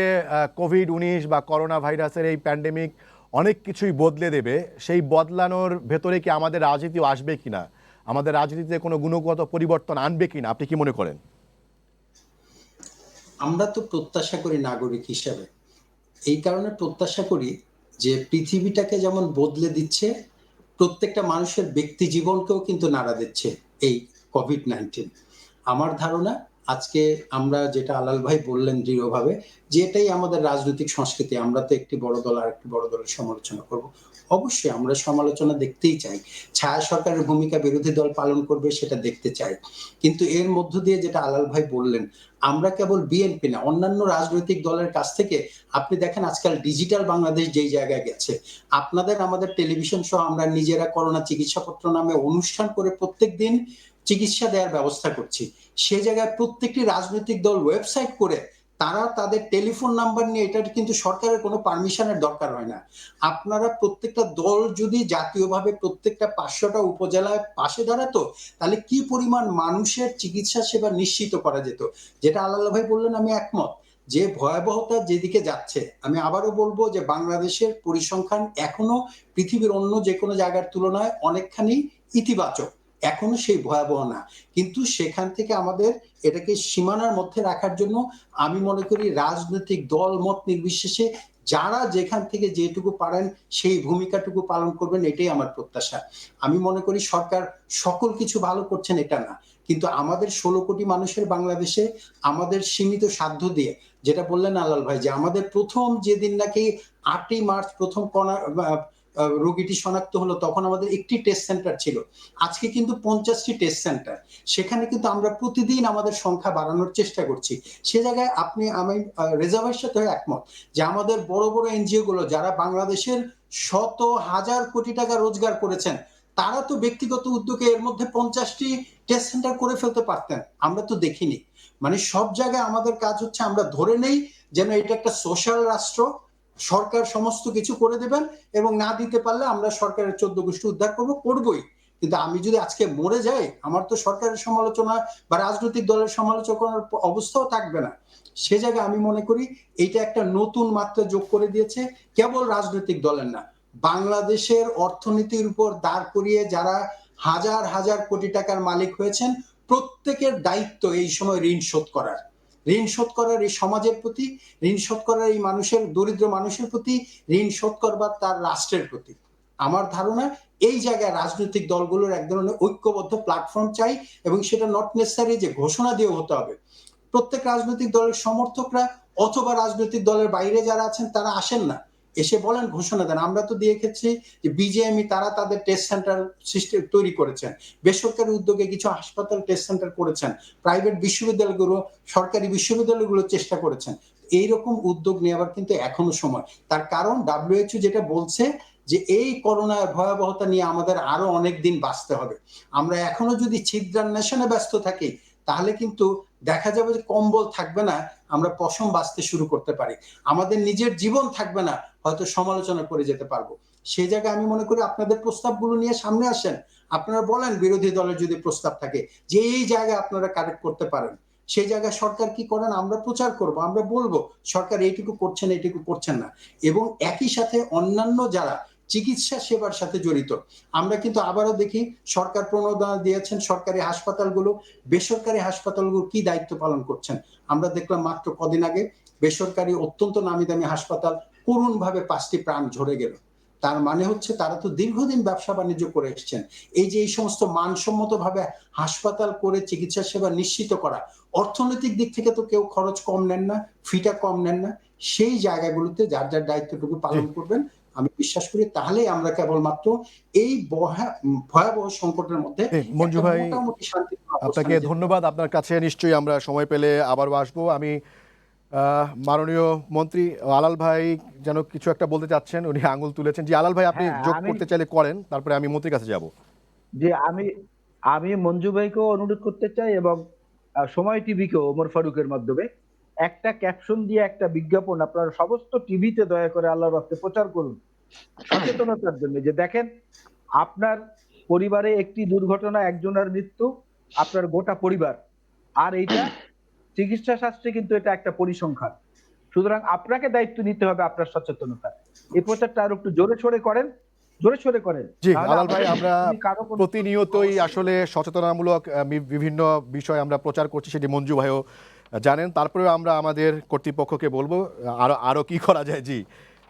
কোভিড-19 বা করোনা ভাইরাসের এই প্যান্ডেমিক অনেক কিছুই বদলে দেবে, সেই বদলানোর ভেতরে কি আমাদের রাজনীতিও আসবে কিনা, আমাদের রাজনীতিতে কোনো গুণগত পরিবর্তন আনবে কিনা, আপনি কি মনে করেন? আমরা তো প্রত্যাশা করি নাগরিক হিসেবে, এই কারণে প্রত্যাশা করি যে পৃথিবীটাকে যেমন বদলে দিচ্ছে, প্রত্যেকটা মানুষের ব্যক্তি জীবনকেও কিন্তু নাড়া দিচ্ছে এই কোভিড-19। আমার ধারণা আজকে আমরা যেটা আলাল ভাই বললেন দৃঢ়ভাবে, যে এটাই আমাদের রাজনৈতিক সংস্কৃতি, আমরা তো একটি বড় দল আর একটি বড় দলের সমালোচনা করব। অবশ্যই আমরা সমালোচনা দেখতেই চাই, ছায়া সরকারের ভূমিকা বিরোধী দল পালন করবে সেটা দেখতে চাই, কিন্তু এর মধ্য দিয়ে যেটা আলাল ভাই বললেন, আমরা কেবল বিএনপি না, অন্যান্য রাজনৈতিক দলের কাছ থেকে আপনি দেখেন আজকাল ডিজিটাল বাংলাদেশ যেই জায়গায় গেছে, আপনাদের আমাদের টেলিভিশন সহ আমরা নিজেরা করোনা চিকিৎসাপত্র নামে অনুষ্ঠান করে প্রত্যেকদিন চিকিৎসা দেওয়ার ব্যবস্থা করছি। সে জায়গায় প্রত্যেকটি রাজনৈতিক দল ওয়েবসাইট করে তারা তাদের টেলিফোন নাম্বার নিয়ে, এটা কিন্তু সরকারের কোনো পারমিশনের দরকার হয় না। আপনারা প্রত্যেকটা দল যদি জাতীয়ভাবে প্রত্যেকটা 500টা উপজেলায় পাশে দাঁড়াতো, তাহলে কি পরিমাণ মানুষের চিকিৎসা সেবা নিশ্চিত করা যেত। যেটা আল্লাহ ভাই বললেন, আমি একমত, যে ভয়াবহতা যেদিকে যাচ্ছে, আমি আবারও বলবো যে বাংলাদেশের পরিসংখ্যান এখনো পৃথিবীর অন্য যে কোনো জায়গার তুলনায় অনেকখানি ইতিবাচক, এখনো সেই ভয়াবহ না, কিন্তু সেখান থেকে আমাদের এটাকে সীমানার মধ্যে রাখার জন্য আমি মনে করি রাজনৈতিক দল মত নির্বিশেষে যারা যেখান থেকে যেটুকু পারেন সেই ভূমিকাটুকু পালন করবেন, এটাই আমার প্রত্যাশা। আমি মনে করি সরকার সকল কিছু ভালো করছেন এটা না, কিন্তু আমাদের 16 কোটি মানুষের বাংলাদেশে আমাদের সীমিত সাধ্য দিয়ে, যেটা বললেন আলাল ভাই, যে আমাদের প্রথম যেদিন নাকি 8ই মার্চ প্রথম রোগীটি শনাক্ত হলো, তখন আমাদের একটি টেস্ট সেন্টার ছিল, আজকে কিন্তু 50টি টেস্ট সেন্টার, সেখানে কিন্তু আমরা প্রতিদিন আমাদের সংখ্যা বাড়ানোর চেষ্টা করছি। সে জায়গায় আমি রেজার্ভের সাথে একমত যে আমাদের বড় বড় এনজিও গুলো যারা বাংলাদেশের শত হাজার কোটি টাকা রোজগার করেছেন, তারা তো ব্যক্তিগত উদ্যোগে এর মধ্যে 50টি টেস্ট সেন্টার করে ফেলতে পারতেন, আমরা তো দেখিনি। মানে সব জায়গায় আমাদের কাজ হচ্ছে আমরা ধরে নেই যেন এটা একটা সোশ্যাল রাষ্ট্র, সরকার সমস্ত কিছু করে দেবেন এবং না দিতে পারলে আমরা সরকারের 14 গোষ্ঠী উদ্ধার করবই। কিন্তু আমি যদি আজকে মরে যাই, আমার তো সরকারের সমালোচনা বা রাজনৈতিক দলের সমালোচনার অবস্থাও থাকবে না। সে জায়গায় আমি মনে করি এইটা একটা নতুন মাত্রা যোগ করে দিয়েছে, কেবল রাজনৈতিক দলের না, বাংলাদেশের অর্থনীতির উপর দাঁড় করিয়ে যারা হাজার হাজার কোটি টাকার মালিক হয়েছেন, প্রত্যেকের দায়িত্ব এই সময় ঋণ শোধ করার। ঋণ শোধ করার এই সমাজের প্রতি, ঋণ শোধ করার এই মানুষের, দরিদ্র মানুষের প্রতি, ঋণ শোধ করবার তার রাষ্ট্রের প্রতি। আমার ধারণা এই জায়গায় রাজনৈতিক দলগুলোর এক ধরনের ঐক্যবদ্ধ প্ল্যাটফর্ম চাই, এবং সেটা নট নেসেসারি যে ঘোষণা দিয়ে হতে হবে। প্রত্যেক রাজনৈতিক দলের সমর্থকরা অথবা রাজনৈতিক দলের বাইরে যারা আছেন তারা আসেন না, এসে বলেন, ঘোষণা দেন। আমরা তো দিয়ে দেখেছি যে বিজেএমই তারা তাদের টেস্ট সেন্টার সিস্টেম তৈরি করেছেন, বেসরকারি উদ্যোগে কিছু হাসপাতাল টেস্ট সেন্টার করেছেন, প্রাইভেট বিশ্ববিদ্যালয়গুলো, সরকারি বিশ্ববিদ্যালয়গুলো চেষ্টা করেছেন। এইরকম উদ্যোগ নেওয়ার কিন্তু এখনো সময়। তার কারণ WHO যেটা বলছে যে এই করোনার ভয়াবহতা নিয়ে আমাদের আরো অনেক দিন বাঁচতে হবে। আমরা এখনো যদি ছিদ্রান্বেষণে ব্যস্ত থাকি তাহলে কিন্তু দেখা যাবে যে কম্বল থাকবে না, আমরা পশম বাঁচতে শুরু করতে পারি। আমাদের নিজের জীবন থাকবে না, হয়তো সমালোচনা করে যেতে পারবো। সেই জায়গায় আমি মনে করি আপনাদের প্রস্তাবগুলো নিয়ে সামনে আসেন, আপনারা বলেন বিরোধী দলের যদি প্রস্তাব থাকে যে এই জায়গায় আপনারা কারেক্ট করতে পারেন, সেই জায়গায় সরকার কি করেন আমরা প্রচার করব, আমরা বলবো সরকার এইটুকু করছেন, এইটুকু করছেন না। এবং একই সাথে অন্যান্য যারা চিকিৎসা সেবার সাথে জড়িত, আমরা কিন্তু আবারও দেখি সরকার প্রণোদনা দিয়েছেন সরকারি হাসপাতালগুলো, বেসরকারি হাসপাতালগুলো কি দায়িত্ব পালন করছেন। আমরা দেখলাম মাত্র কদিন আগে বেসরকারি অত্যন্ত নামি দামি হাসপাতাল করুণ ভাবে 5টি প্রাণ ঝরে গেল। তার মানে হচ্ছে তারা তো দীর্ঘদিন ব্যবসা বাণিজ্য করে এসছেন। এই যে এই সমস্ত মানসম্মত ভাবে হাসপাতাল করে চিকিৎসা সেবা নিশ্চিত করা, অর্থনৈতিক দিক থেকে তো কেউ খরচ কম নেন না, ফিটা কম নেন না। সেই জায়গাগুলোতে যার যার দায়িত্বটুকু পালন করবেন, আমি বিশ্বাস করি তাহলেই আমরা কেবলমাত্র এই ভয়াবহ সংকটের মধ্যে মঞ্জু ভাই, মোটামুটি শান্তি। আপনাকে ধন্যবাদ। আপনার কাছে নিশ্চয়ই আমরা সময় পেলে আবারও আসবো। আমি মাননীয় মন্ত্রী আলাল ভাই যেন কিছু একটা বলতে চাচ্ছেন, উনি আঙুল তুলেছেন। জি আলাল ভাই, আপনি যোগ করতে চাইলে করেন, তারপরে আমি মন্ত্রীর কাছে যাব। যে আমি মঞ্জু ভাইকেও অনুরোধ করতে চাই, এবং সময় টিভিকেও ওমর ফারুকের মাধ্যমে একটা ক্যাপশন দিয়ে একটা বিজ্ঞাপন আপনারা সমস্ত টিভিতে দয়া করে আল্লাহর রাস্তে প্রচার করুন, সচেতনতার জন্য। যে দেখেন, আপনার পরিবারে একটি দুর্ঘটনা, একজনের মৃত্যু, আপনার গোটা পরিবার, আর এইটা চিকিৎসা শাস্ত্রে কিন্তু এটা একটা পরিসংখ্যান। সুতরাং আপনাকে দায়িত্ব নিতে হবে আপনার সচেতনতা। এই প্রচারটা আর একটু জোরে সোরে করেন, জোরে সোরে করেন। জি আলাল ভাই, আমরা প্রতিনিয়তই আসলে সচেতনামূলক বিভিন্ন বিষয় আমরা প্রচার করছি, সেটি মঞ্জু ভাইও জানেন। তারপরেও আমরা আমাদের কর্তৃপক্ষকে বলবো আরো কি করা যায়। জি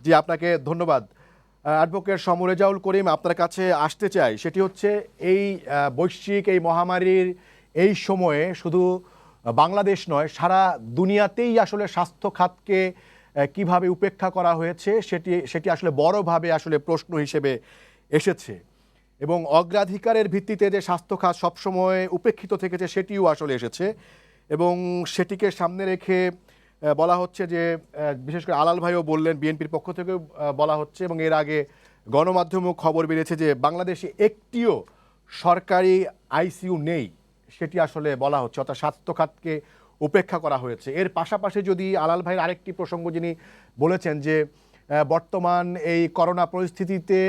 জি, আপনাকে ধন্যবাদ। অ্যাডভোকেট সমরেজাউল করিম, আপনার কাছে আসতে চাই। সেটি হচ্ছে এই বৈশ্বিক এই মহামারীর এই সময়ে শুধু বাংলাদেশ নয়, সারা দুনিয়াতেই আসলে স্বাস্থ্য খাতকে কিভাবে উপেক্ষা করা হয়েছে সেটি আসলে বড়ভাবে আসলে প্রশ্ন হিসেবে এসেছে। এবং অগ্রাধিকারের ভিত্তিতে যে স্বাস্থ্য খাত সবসময় উপেক্ষিত থেকেছে সেটিও আসলে এসেছে। এবং সেটিকে সামনে রেখে বলা হচ্ছে যে, বিশেষ করে আলাল ভাইও বললেন, বিএনপির পক্ষ থেকেও বলা হচ্ছে, এবং এর আগে গণমাধ্যমেও খবর বেরিয়েছে যে বাংলাদেশে একটিও সরকারি আইসিইউ নেই, সেটি আসলে বলা হচ্ছে, অর্থাৎ স্বাস্থ্য খাতকে উপেক্ষা করা হয়েছে। এর পাশাপাশি যদি আলাল ভাইয়ের আরেকটি প্রসঙ্গ যিনি বলেছেন যে বর্তমান এই করোনা পরিস্থিতিতে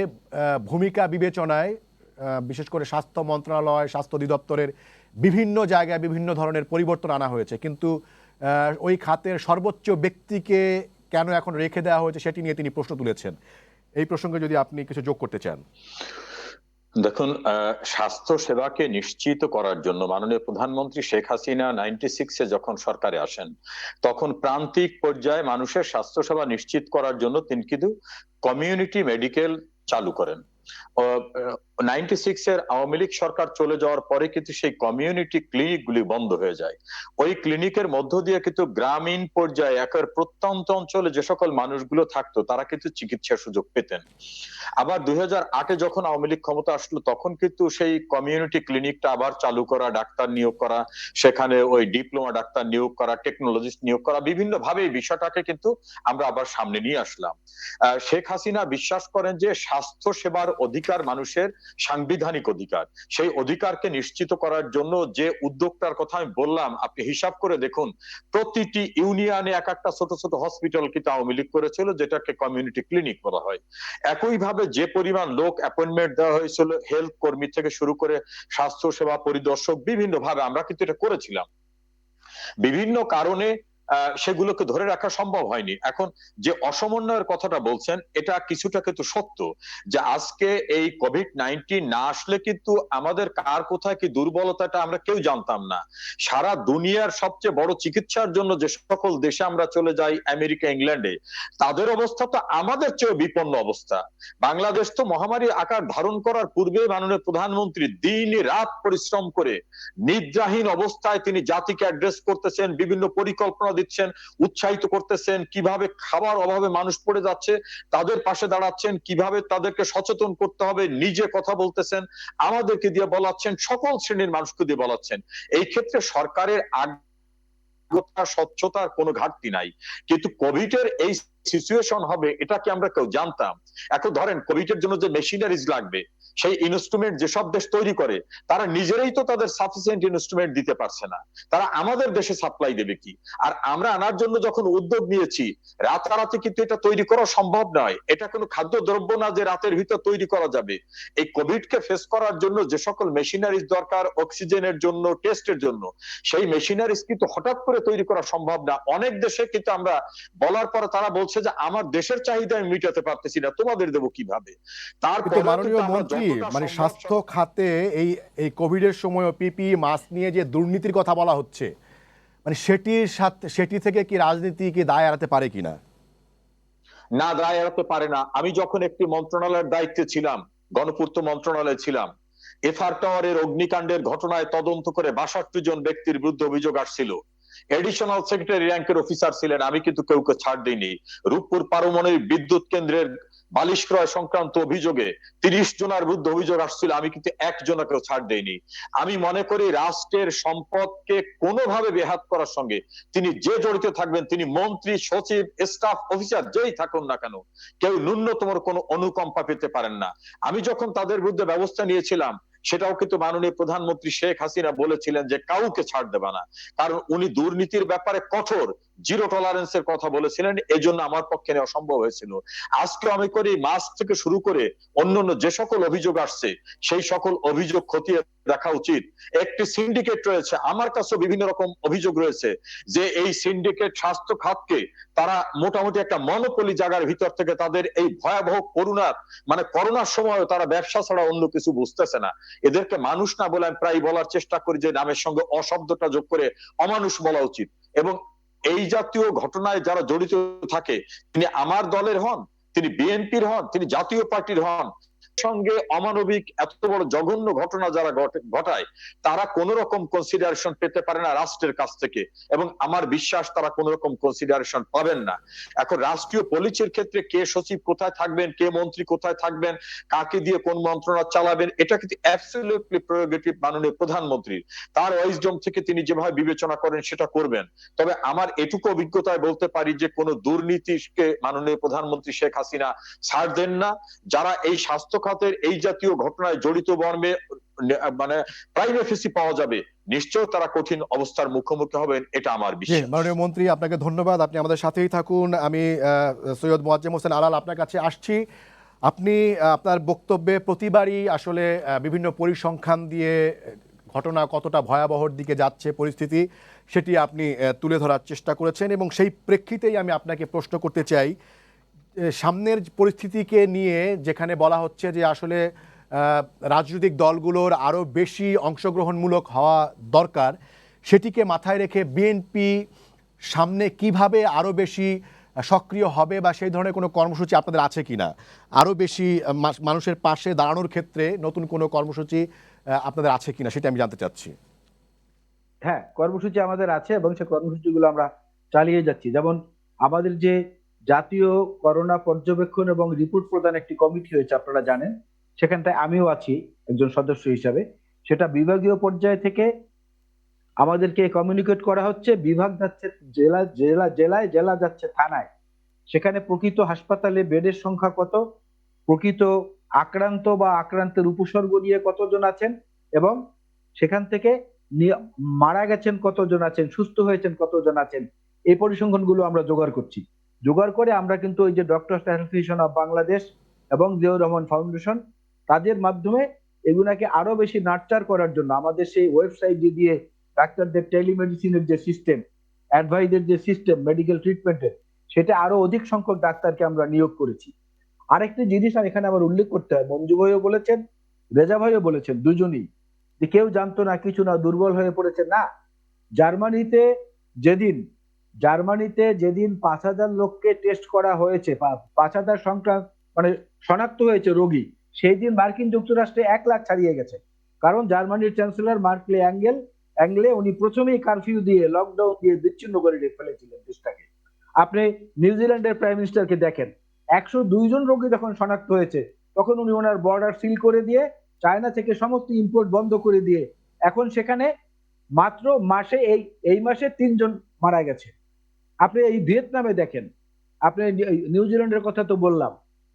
ভূমিকা বিবেচনায় বিশেষ করে স্বাস্থ্য মন্ত্রণালয়, স্বাস্থ্য অধিদপ্তরের বিভিন্ন জায়গায় বিভিন্ন ধরনের পরিবর্তন আনা হয়েছে, কিন্তু ওই খাতের সর্বোচ্চ ব্যক্তিকে কেন এখন রেখে দেওয়া হয়েছে সেটি নিয়ে তিনি প্রশ্ন তুলেছেন। এই প্রসঙ্গে যদি আপনি কিছু যোগ করতে চান। দেখুন, স্বাস্থ্য সেবাকে নিশ্চিত করার জন্য মাননীয় প্রধানমন্ত্রী শেখ হাসিনা 96-এ যখন সরকারে আসেন, তখন প্রান্তিক পর্যায়ে মানুষের স্বাস্থ্য সেবা নিশ্চিত করার জন্য তিনি কিন্তু কমিউনিটি মেডিকেল চালু করেন। 96-এর আওয়ামী লীগ সরকার চলে যাওয়ার পরে কিন্তু সেই কমিউনিটি ক্লিনিক গুলি বন্ধ হয়ে যায়। ওই ক্লিনিকের মধ্য দিয়ে কিন্তু গ্রামীণ পর্যায়ে একের প্রত্যন্ত অঞ্চলে যে সকল মানুষগুলো থাকতো তারা কিন্তু চিকিৎসার সুযোগ পেতেন। আবার 2008-এ যখন আওয়ামী লীগ ক্ষমতা আসলো তখন কিন্তু সেই কমিউনিটি ক্লিনিকটা আবার চালু করা, ডাক্তার নিয়োগ করা, সেখানে ওই ডিপ্লোমা ডাক্তার নিয়োগ করা, টেকনোলজিস্ট নিয়োগ করা, বিভিন্ন ভাবে এই বিষয়টাকে কিন্তু আমরা আবার সামনে নিয়ে আসলাম। শেখ হাসিনা বিশ্বাস করেন যে স্বাস্থ্য সেবার অধিকার মানুষের সাংবিধানিক অধিকার, সেই অধিকারকে নিশ্চিত করার জন্য যে উদ্যোগটার কথা আমি বললাম, আপনি হিসাব করে দেখুন, প্রতিটি ইউনিয়নে এক একটা ছোট ছোট হসপিটাল কিন্তু আওয়ামী লীগ করেছিল, যেটাকে কমিউনিটি ক্লিনিক বলা হয়। একইভাবে যে পরিমাণ লোক অ্যাপয়েন্টমেন্ট দেওয়া হয়েছিল, হেলথ কর্মী থেকে শুরু করে স্বাস্থ্য সেবা পরিদর্শক, বিভিন্ন ভাবে আমরা কিন্তু এটা করেছিলাম। বিভিন্ন কারণে সেগুলোকে ধরে রাখা সম্ভব হয়নি। এখন যে অসমন্বয়ের কথাটা বলছেন, এটা কিছুটা কিন্তু সত্য, যে আজকে এই কোভিড-19 না আসলে কিন্তু আমাদের কার কোথায় কি দুর্বলতাটা আমরা কেউ জানতাম না। সারা দুনিয়ার সবচেয়ে বড় চিকিৎসার জন্য যে সকল দেশে আমরা চলে যাই, আমেরিকা, ইংল্যান্ডে, তাদের অবস্থা তো আমাদের চেয়ে বিপন্ন অবস্থা। বাংলাদেশ তো মহামারী আকার ধারণ করার পূর্বে মাননীয় প্রধানমন্ত্রী দিন রাত পরিশ্রম করে নিদ্রাহীন অবস্থায় তিনি জাতিকে অ্যাড্রেস করতেছেন, বিভিন্ন পরিকল্পনা দিচ্ছেন, উৎসাহিত করতেছেন, কিভাবে খাবার অভাবে মানুষ পড়ে যাচ্ছে তাদের পাশে দাঁড়াচ্ছেন, কিভাবে তাদেরকে সচেতন করতে হবে নিজে কথা বলতেছেন, আমাদেরকে দিয়ে বলাচ্ছেন, সকল শ্রেণীর মানুষকে দিয়ে বলাচ্ছেন। এই ক্ষেত্রে সরকারের স্বচ্ছতার কোনো ঘাটতি নাই। কিন্তু কোভিড এর এই সিচুয়েশন হবে এটা কি আমরা কেউ জানতাম? এখন ধরেন কোভিড এর জন্য যে মেশিনারিজ লাগবে, সেই ইনস্ট্রুমেন্ট যেসব দেশ তৈরি করে তারা নিজেরাই তো তাদের সাফিসিয়েন্ট ইনস্ট্রুমেন্ট দিতে পারছে না, তারা আমাদের দেশে সাপ্লাই দেবে কি? আর আমরা আনার জন্য যখন উদ্যোগ নিয়েছি, রাতারাতি কিন্তু এটা তৈরি করা সম্ভব নয়। এটা কোনো খাদ্যদ্রব্য না যে রাতের ভিতর তৈরি করা যাবে। এই কোভিড কে ফেস করার জন্য যে সকল মেশিনারিজ দরকার, অক্সিজেনের জন্য, টেস্টের জন্য, সেই মেশিনারিজ কিন্তু হঠাৎ করে তৈরি করা সম্ভব না। অনেক দেশে কিন্তু আমরা বলার পরে তারা বলছে যে আমার দেশের চাহিদা আমি মিটাতে পারতেছি না, তোমাদের দেবো কিভাবে? কিন্তু তারপরে মাননীয় মন্ত্রী, মানে স্বাস্থ্য খাতে এই এই কোভিডের সময় পিপি মাস্ক নিয়ে যে দুর্নীতির কথা বলা হচ্ছে, মানে সেটি থেকে কি রাজনীতি কি দায় এড়াতে পারে কিনা? না, দায় এড়াতে পারে না। আমি যখন একটি মন্ত্রণালয়ের দায়িত্বে ছিলাম, গণপূর্ত মন্ত্রণালয়ে ছিলাম, এফআর টাওয়ারের অগ্নিকাণ্ডের ঘটনায় তদন্ত করে ৬২ জন ব্যক্তির বিরুদ্ধে অভিযোগ আসছিল। এডিশনাল সেক্রেটারি র্যাঙ্কের অফিসার ছিলেন, আমি কিন্তু কাউকে ছাড় দিইনি। রূপপুর পারমাণবিক বিদ্যুৎ কেন্দ্রের বালিশ ক্রয় সংক্রান্ত অভিযোগে ৩০ জনের বিরুদ্ধে অভিযোগ আসছিল, আমি কিন্তু একজনকেও ছাড় দেইনি। আমি মনে করি রাষ্ট্রের সম্পদকে কোনোভাবে বেহাত করার সঙ্গে তিনি যে জড়িত থাকবেন, তিনি মন্ত্রী, সচিব, স্টাফ অফিসার যেই থাকুন না কেন, কেউ ন্যূনতম কোনো অনুকম্পা পেতে পারেন না। আমি যখন তাদের বিরুদ্ধে ব্যবস্থা নিয়েছিলাম, সেটাও কিন্তু মাননীয় প্রধানমন্ত্রী শেখ হাসিনা বলেছিলেন যে কাউকে ছাড় দেবে না, কারণ উনি দুর্নীতির ব্যাপারে কঠোর জিরো টলারেন্সের কথা বলেছিলেন। এজন্য আমার পক্ষে নেওয়া সম্ভব হয়েছিল। আজকে আমি করি মাস্ক থেকে শুরু করে অন্যান্য যে সকল অভিযোগ আসছে, সেই সকল অভিযোগ খতিয়ে দেখা উচিত। একটি সিন্ডিকেট রয়েছে, আমার কাছে বিভিন্ন রকম অভিযোগ রয়েছে যে এই সিন্ডিকেট স্বাস্থ্য খাতকে তারা মোটামুটি একটা মনোপলি জায়গার ভিতর থেকে তাদের এই ভয়াবহ করোনার, মানে করোনার সময় তারা ব্যবসা ছাড়া অন্য কিছু বুঝতেছে না। এদেরকে মানুষ না বলে আমি প্রায় বলার চেষ্টা করি যে নামের সঙ্গে অশব্দটা যোগ করে অমানুষ বলা উচিত। এবং এই জাতীয় ঘটনায় যারা জড়িত থাকে, তিনি আমার দলের হন, তিনি বিএনপির হন, তিনি জাতীয় পার্টির হন, সঙ্গে অমানবিক এত বড় জঘন্য ঘটনা যারা ঘটায়, তারা কোন রকম কনসিডারেশন পেতে পারে না রাষ্ট্রের কাছ থেকে, এবং আমার বিশ্বাস তারা কোন রকম কনসিডারেশন পাবেন না। এখন রাষ্ট্রীয় পলিসির ক্ষেত্রে কে সচিব কোথায় থাকবেন, কে মন্ত্রী কোথায় থাকবেন, কাকে দিয়ে কোন মন্ত্রণালয় চালাবেন, এটা কিন্তু অ্যাবসলিউটলি প্রেরোগেটিভ মাননীয় প্রধানমন্ত্রীর। তার ওয়াইজডম থেকে তিনি যেভাবে বিবেচনা করেন সেটা করবেন। তবে আমার এটুকু অভিজ্ঞতায় বলতে পারি যে কোন দুর্নীতিকে মাননীয় প্রধানমন্ত্রী শেখ হাসিনা ছাড় দেন না। যারা এই স্বাস্থ্য খাতের এই জাতীয় ঘটনায় জড়িত মর্মে মানে প্রাইম এফিসি পাওয়া যাবে, নিশ্চয় তারা কঠিন অবস্থার মুখোমুখি হবেন, এটা আমার বিশ্বাস। মাননীয় মন্ত্রী, আপনাকে ধন্যবাদ, আপনি আমাদের সাথেই থাকুন। আমি সৈয়দ মোয়াজ্জেম হোসেন আলাল আপনার কাছে আসছি। আপনি আপনার বক্তব্যে প্রতিবারই আসলে বিভিন্ন পরিসংখ্যান দিয়ে ঘটনা কতটা ভয়াবহর দিকে যাচ্ছে পরিস্থিতি, সেটি আপনি তুলে ধরার চেষ্টা করেছেন, এবং সেই প্রেক্ষিতেই আমি আপনাকে প্রশ্ন করতে চাই, সামনের পরিস্থিতিকে নিয়ে যেখানে বলা হচ্ছে যে আসলে রাজনৈতিক দলগুলোর আরও বেশি অংশগ্রহণমূলক হওয়া দরকার, সেটিকে মাথায় রেখে বিএনপি সামনে কিভাবে আরও বেশি সক্রিয় হবে, বা সেই ধরনের কোনো কর্মসূচি আপনাদের আছে কিনা? আরও বেশি মানুষের পাশে দাঁড়ানোর ক্ষেত্রে নতুন কোনো কর্মসূচি আপনাদের আছে কিনা, সেটা আমি জানতে চাচ্ছি। হ্যাঁ, কর্মসূচি আমাদের আছে এবং সেই কর্মসূচিগুলো আমরা চালিয়ে যাচ্ছি। যেমন আমাদের যে জাতীয় করোনা পর্যবেক্ষণ এবং রিপোর্ট প্রদান একটি কমিটি হয়েছে, আপনারা জানেন, সেখানটায় আমিও আছি একজন সদস্য হিসাবে। সেটা বিভাগীয় পর্যায় থেকে আমাদেরকে কমিউনিকেট করা হচ্ছে, বিভাগ যাচ্ছে জেলায়, জেলা যাচ্ছে থানায়। সেখানে প্রকৃত হাসপাতালে বেডের সংখ্যা কত, প্রকৃত আক্রান্ত বা আক্রান্তের উপসর্গ নিয়ে কতজন আছেন, এবং সেখান থেকে মারা গেছেন কতজন আছেন, সুস্থ হয়েছেন কতজন আছেন, এই পরিসংখ্যানগুলো আমরা জোগাড় করছি। জোগাড় করে আমরা কিন্তু ওই যে ডক্টরস অ্যাসোসিয়েশন অফ বাংলাদেশ এবং জিয়াউর রহমান ফাউন্ডেশন, তাদের মাধ্যমে এগুলাকে আরো বেশি নার্চার করার জন্য আমাদের সেই ওয়েবসাইট দিয়ে ডাক্তারদের টেলিমেডিসিনের যে সিস্টেম, অ্যাডভাইজের যে সিস্টেম মেডিকেল ট্রিটমেন্টের, সেটা আরো অধিক সংখ্যক ডাক্তারকে আমরা নিয়োগ করেছি। আরেকটি জিনিস আর এখানে আবার উল্লেখ করতে হয়, মঞ্জু ভাইও বলেছেন, রেজা ভাইও বলেছেন, দুজনই, যে কেউ জানতো না, কিছু না, দুর্বল হয়ে পড়েছে না। জার্মানিতে যেদিন জার্মানিতে যেদিন 5,000 লোককে টেস্ট করা হয়েছে, 5,000 সংক্রান্ত মানে শনাক্ত হয়েছে রোগী, সেই দিন মার্কিন যুক্তরাষ্ট্রে 1 লাখ ছাড়িয়ে গেছে। কারণ জার্মানির চ্যান্সেলর মার্কলে অ্যাঙ্গেলে উনি প্রথমেই কারফিউ দিয়ে, লকডাউন দিয়ে বিচ্ছিন্ন করে ফেলেছিলেন দেশটাকে। আপনি নিউজিল্যান্ডের প্রাইম মিনিস্টারকে দেখেন, 102 জন রোগী যখন শনাক্ত হয়েছে, তখন উনি ওনার বর্ডার সিল করে দিয়ে, চায়না থেকে সমস্ত ইম্পোর্ট বন্ধ করে দিয়ে, এখন সেখানে মাত্র এই মাসে 3 জন মারা গেছে। আপনি এই ভিয়েতনামে দেখেন, আপনি নিউজিল্যান্ডের কথা তো বললাম,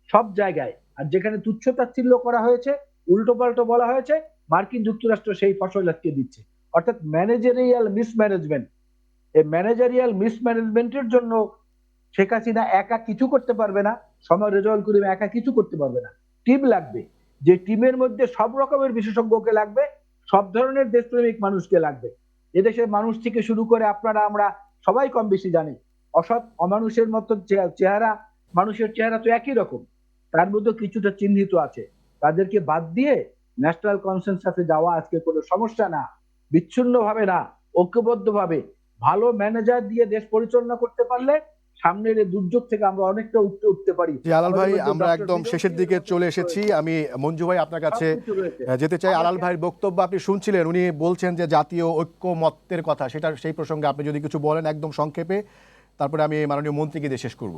সব জায়গায় আর যেখানে তুচ্ছতাচ্ছিল্য করা হয়েছে, উল্টো পাল্টো বলা হয়েছে, মার্কিন যুক্তরাষ্ট্র সেই ফসল আটকে দিচ্ছে। অর্থাৎ ম্যানেজারিয়াল মিসম্যানেজমেন্ট। এই ম্যানেজারিয়াল মিসম্যানেজমেন্টের জন্য শেখ হাসিনা একা কিছু করতে পারবে না, সময় রেজাউল করিম একা কিছু করতে পারবে না। টিম লাগবে, যে টিমের মধ্যে সব রকমের বিশেষজ্ঞকে লাগবে, সব ধরনের দেশপ্রেমিক মানুষকে লাগবে। এদেশের মানুষ থেকে শুরু করে আপনারা আমরা সবাই কম বেশি জানি, অসৎ অমানুষের মতো চেহারা, মানুষের চেহারা তো একই রকম, তার মধ্যে কিছুটা চিহ্নিত আছে। তাদেরকে বাদ দিয়ে ন্যাশনাল কনসেনসাসে যাওয়া আজকে কোনো সমস্যা না। বিচ্ছিন্ন ভাবে না, ঐক্যবদ্ধ ভাবে ভালো ম্যানেজার দিয়ে দেশ পরিচালনা করতে পারলে সামনের এই দুর্যোগ থেকে আমরা অনেকটা উঠতে পারি। জি আলাল ভাই, আমরা একদম শেষের দিকে চলে এসেছি। আমি মঞ্জু ভাই আপনার কাছে যেতে চাই। আলাল ভাইয়ের বক্তব্য আপনি শুনছিলেন, উনি বলছেন যে জাতীয় ঐক্যমত্যের কথা, সেই প্রসঙ্গে আপনি যদি কিছু বলেন একদম সংক্ষেপে, তারপরে আমি মাননীয় মন্ত্রীকে দিয়ে শেষ করব।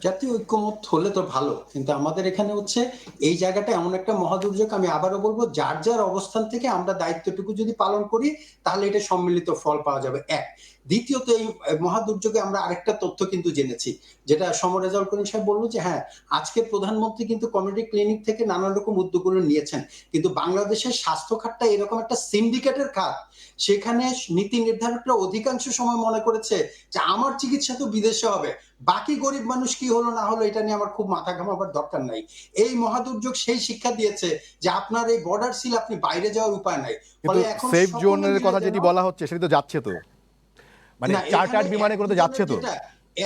জাতীয় ঐক্যমত হলে তো ভালো, কিন্তু আমাদের এখানে হচ্ছে এই জায়গাটা এমন একটা মহাদুর্যোগ, আমি আবারও বলবো, যার যার অবস্থান থেকে আমরা দায়িত্বটুকু যদি পালন করি, তাহলে এটা সম্মিলিত ফল পাওয়া যাবে। এক, দ্বিতীয়ত এই মহাদুর্যোগে আমরা আরেকটা তথ্য কিন্তু জেনেছি, যেটা সমর রেজাউল করিম সাহেব বললো, যে হ্যাঁ, আজকে প্রধানমন্ত্রী কিন্তু কমিউনিটি ক্লিনিক থেকে নানান রকম উদ্যোগগুলো নিয়েছেন, কিন্তু বাংলাদেশের স্বাস্থ্য খাতটা এরকম একটা সিন্ডিকেটের খাত, সেখানে নীতি নির্ধারকরা অধিকাংশ সময় মনে করেছে যে আমার চিকিৎসা তো বিদেশে হবে, বাকি গরিব মানুষ কি হলো না হলো এটা নিয়ে আমার খুব মাথা ঘামাবার দরকার নাই। এই মহাদুর্যোগ সেই শিক্ষা দিয়েছে যে আপনার এই বর্ডার সিল, আপনি বাইরে যাওয়ার উপায় নাই। ফলে এখন সেফ জোনের কথা যেটি বলা হচ্ছে সেটা তো যাচ্ছে, তো মানে চার্টার্ড বিমানে করে তো যাচ্ছে, তো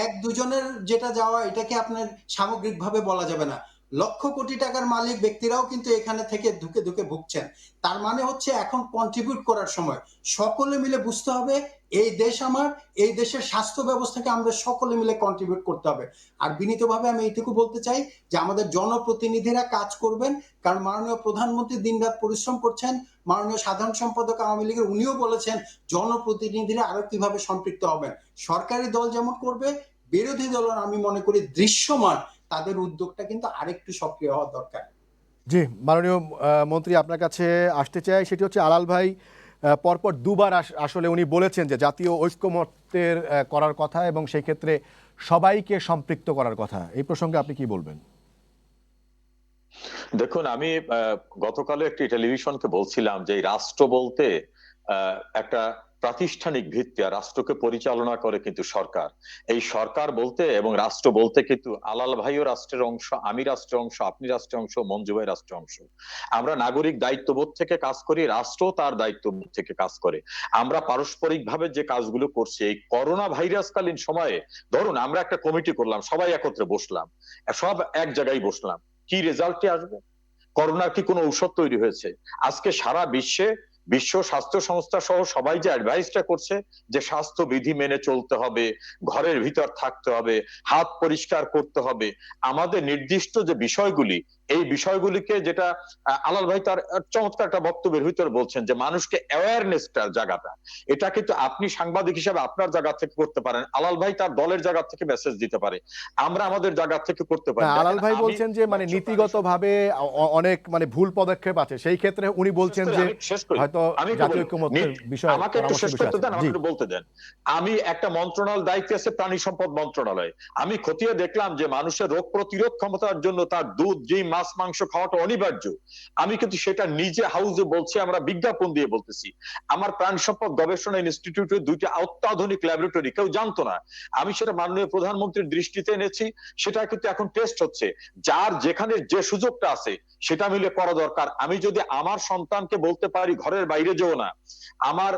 1-2 জনের যেটা যাওয়া, এটাকে আপনার সামগ্রিকভাবে বলা যাবে না। লক্ষ কোটি টাকার মালিক ব্যক্তিরাও কিন্তু এখানে থেকে ধুকে ধুকে ভুগছেন। তার মানে হচ্ছে এখন কন্ট্রিবিউট করার সময়, সকলে মিলে বুঝতে হবে এই দেশ আমার, এই দেশের স্বাস্থ্য ব্যবস্থাকে আমরা সকলে মিলে কন্ট্রিবিউট করতে হবে। আর বিনীতভাবে আমি এইটুকু বলতে চাই যে আমাদের জনপ্রতিনিধিরা কাজ করবেন, কারণ মাননীয় প্রধানমন্ত্রী দিনরাত পরিশ্রম করছেন, মাননীয় সাধারণ সম্পাদক আওয়ামী লীগের উনিও বলেছেন জনপ্রতিনিধিরা আরো কিভাবে সম্পৃক্ত হবেন। সরকারি দল যেমন করবে, বিরোধী দল আমি মনে করি দৃশ্যমান তাদের উদ্যোগটা কিন্তু আরেকটু সক্রিয় হওয়া দরকার। জি মাননীয় মন্ত্রী আপনার কাছে আসতে চাই, সেটি হচ্ছে আলাল ভাই পরপর দুবার আসলে উনি বলেছেন যে জাতীয় ঐক্যমত্যের করার কথা এবং সেই ক্ষেত্রে সবাইকে সম্পৃক্ত করার কথা। এই প্রসঙ্গে আপনি কি বলবেন? দেখুন, আমি গতকালে একটি টেলিভিশনকে বলছিলাম যে রাষ্ট্র বলতে একটা প্রাতিষ্ঠানিক ভিত্তি, আর রাষ্ট্রকে পরিচালনা করে কিন্তু সরকার। এই সরকার বলতে এবং রাষ্ট্র বলতে কিন্তু আলাল ভাইও রাষ্ট্রের অংশ, আমি রাষ্ট্রের অংশ, আপনি রাষ্ট্রের অংশ, মঞ্জু ভাই রাষ্ট্রের অংশ। আমরা নাগরিক দায়িত্ববোধ থেকে কাজ করি, রাষ্ট্র তার দায়িত্ববোধ থেকে কাজ করে। আমরা পারস্পরিক ভাবে যে কাজগুলো করছি, এই করোনা ভাইরাসকালীন সময়ে ধরুন আমরা একটা কমিটি করলাম, সবাই একত্রে বসলাম, সব এক জায়গায় বসলাম, কি রেজাল্টে আসবে? করোনার কি কোনো ঔষধ তৈরি হয়েছে? আজকে সারা বিশ্ব স্বাস্থ্য সংস্থা সহ সবাই যে অ্যাডভাইসটা করছে যে স্বাস্থ্য বিধি মেনে চলতে হবে, ঘরের ভিতর থাকতে হবে, হাত পরিষ্কার করতে হবে, আমাদের নির্দিষ্ট যে বিষয়গুলি, এই বিষয়গুলিকে যেটা আলাল ভাই তার চমৎকার একটা বক্তব্যের ভিতরে বলছেন যে মানুষকে অ্যাওয়ারনেসটার জায়গাটা, এটা কিন্তু আপনি সাংবাদিক হিসেবে আপনার জায়গা থেকে করতে পারেন, আলাল ভাই তার দলের জায়গা থেকে মেসেজ দিতে পারে, আমরা আমাদের জায়গা থেকে করতে পারি। আলাল ভাই বলছেন যে মানে নীতিগতভাবে অনেক মানে ভুল পদক্ষেপ আছে, সেই ক্ষেত্রে উনি বলছেন যে হয়তো জাতীয় ঐক্যমত্যের বিষয়। আমাকে একটু শেষ করতে দেন, আমাকে একটু বলতে দেন। আমি একটা মন্ত্রণালয় দায়িত্বে আছে, প্রাণী সম্পদ মন্ত্রণালয়। আমি খতিয়ে দেখলাম যে মানুষের রোগ প্রতিরোধ ক্ষমতার জন্য তার দুধ, ডিম, মাছ, মাংস খাওয়াটা অনিবার্য। আমি কিন্তু সেটা নিজে হাউসে বলছি, আমরা বিজ্ঞাপন দিয়ে বলতেছি। আমার প্রাণী সম্পদ গবেষণা ইনস্টিটিউটে 2টি অত্যাধুনিক ল্যাবরেটরি, কেউ জানতো না। আমি সেটা মাননীয় প্রধানমন্ত্রীর দৃষ্টিতে এনেছি, সেটা কিন্তু এখন টেস্ট হচ্ছে। যার যেখানে যে সুযোগটা আছে সেটা মিলে করা দরকার। আমি যদি আমার সন্তানকে বলতে পারি ঘরের বাইরে যেও না, আমার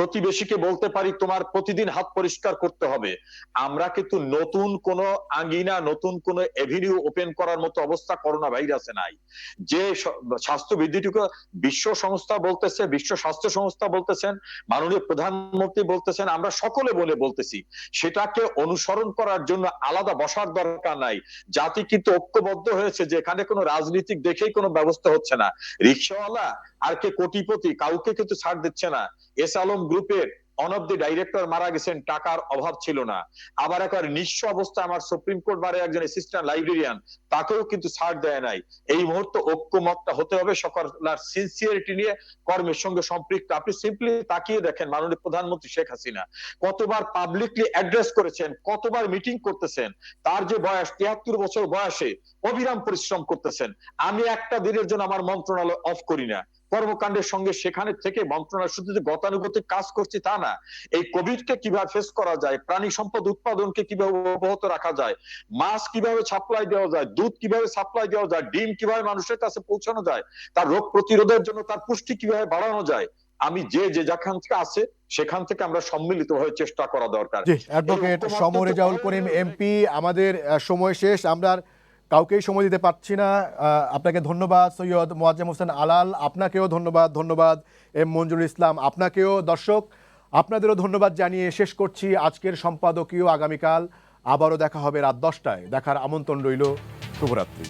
প্রতিবেশীকে বলতে পারি তোমার প্রতিদিন হাত পরিষ্কার করতে হবে। আমরা কিন্তু নতুন কোন আঙ্গিনা, নতুন কোন এভিনিউ ওপেন করার মতো অবস্থা করোনা ভাইরাসে নাই। যে স্বাস্থ্যবিধিটুকু বিশ্ব সংস্থা বলতেছে, বিশ্ব স্বাস্থ্য সংস্থা বলতেছেন, মাননীয় প্রধানমন্ত্রী বলতেছেন, আমরা সকলে বলতেছি, সেটাকে অনুসরণ করার জন্য আলাদা বসার দরকার নাই। জাতি কিন্তু ঐক্যবদ্ধ হয়েছে যে এখানে কোনো রাজনীতিক দেখেই কোনো ব্যবস্থা হচ্ছে না। রিকশাওয়ালা আর কে কোটিপতি কাউকে কিন্তু ছাড় দিচ্ছে না। এস আলম গ্রুপের অন অফ দি ডাইরেক্টর মারা গেছেন, টাকার অভাব ছিল না। আবার একবার নিঃস্ব অবস্থায় আমার সুপ্রিম কোর্ট বারে একজন অ্যাসিস্ট্যান্ট লাইব্রেরিয়ান, তাকেও কিন্তু ছাড় দেয় নাই। এই মুহূর্তে ঐক্যমতটা হতে হবে সকলের সিনসিয়ারিটি নিয়ে, কর্মের সঙ্গে সম্পৃক্ত। আপনি সিম্পলি তাকিয়ে দেখেন মাননীয় প্রধানমন্ত্রী শেখ হাসিনা কতবার পাবলিকলি অ্যাড্রেস করেছেন, কতবার মিটিং করতেছেন। তার যে বয়স 73 বছর বয়সে অবিরাম পরিশ্রম করতেছেন। আমি একটা দিনের জন্য আমার মন্ত্রণালয় অফ করি না কর্মকাণ্ডের সঙ্গে, সেখানে থেকে মন্ত্রণালয় শুধু যে গতানুগতিক কাজ করছি তা না, এই কোভিডকে কিভাবে ফেস করা যায়, প্রাণী সম্পদ উৎপাদনকে কিভাবে অব্যাহত রাখা যায়, মাছ কিভাবে সাপ্লাই দেওয়া যায়, দুধ কিভাবে সাপ্লাই দেওয়া যায়, ডিম কিভাবে মানুষের কাছে পৌঁছানো যায়, তার রোগ প্রতিরোধের জন্য তার পুষ্টি কিভাবে বাড়ানো যায়, আমি যে যেখান থেকে আছে সেখান থেকে আমরা সম্মিলিতভাবে চেষ্টা করা দরকার। জি, অ্যাডভোকেট সমর রেজাউল করিম এমপি, আমাদের সময় শেষ, আমরা আর কাউকেই সময় দিতে পারছি না। আপনাকে ধন্যবাদ সৈয়দ মোয়াজ্জেম হোসেন আলাল, আপনাকেও ধন্যবাদ এম মঞ্জুরুল ইসলাম, আপনাকেও। দর্শক আপনাদেরও ধন্যবাদ জানিয়ে শেষ করছি আজকের সম্পাদকীয়। আগামীকাল আবারও দেখা হবে রাত 10টায়, দেখার আমন্ত্রণ রইল। শুভরাত্রি।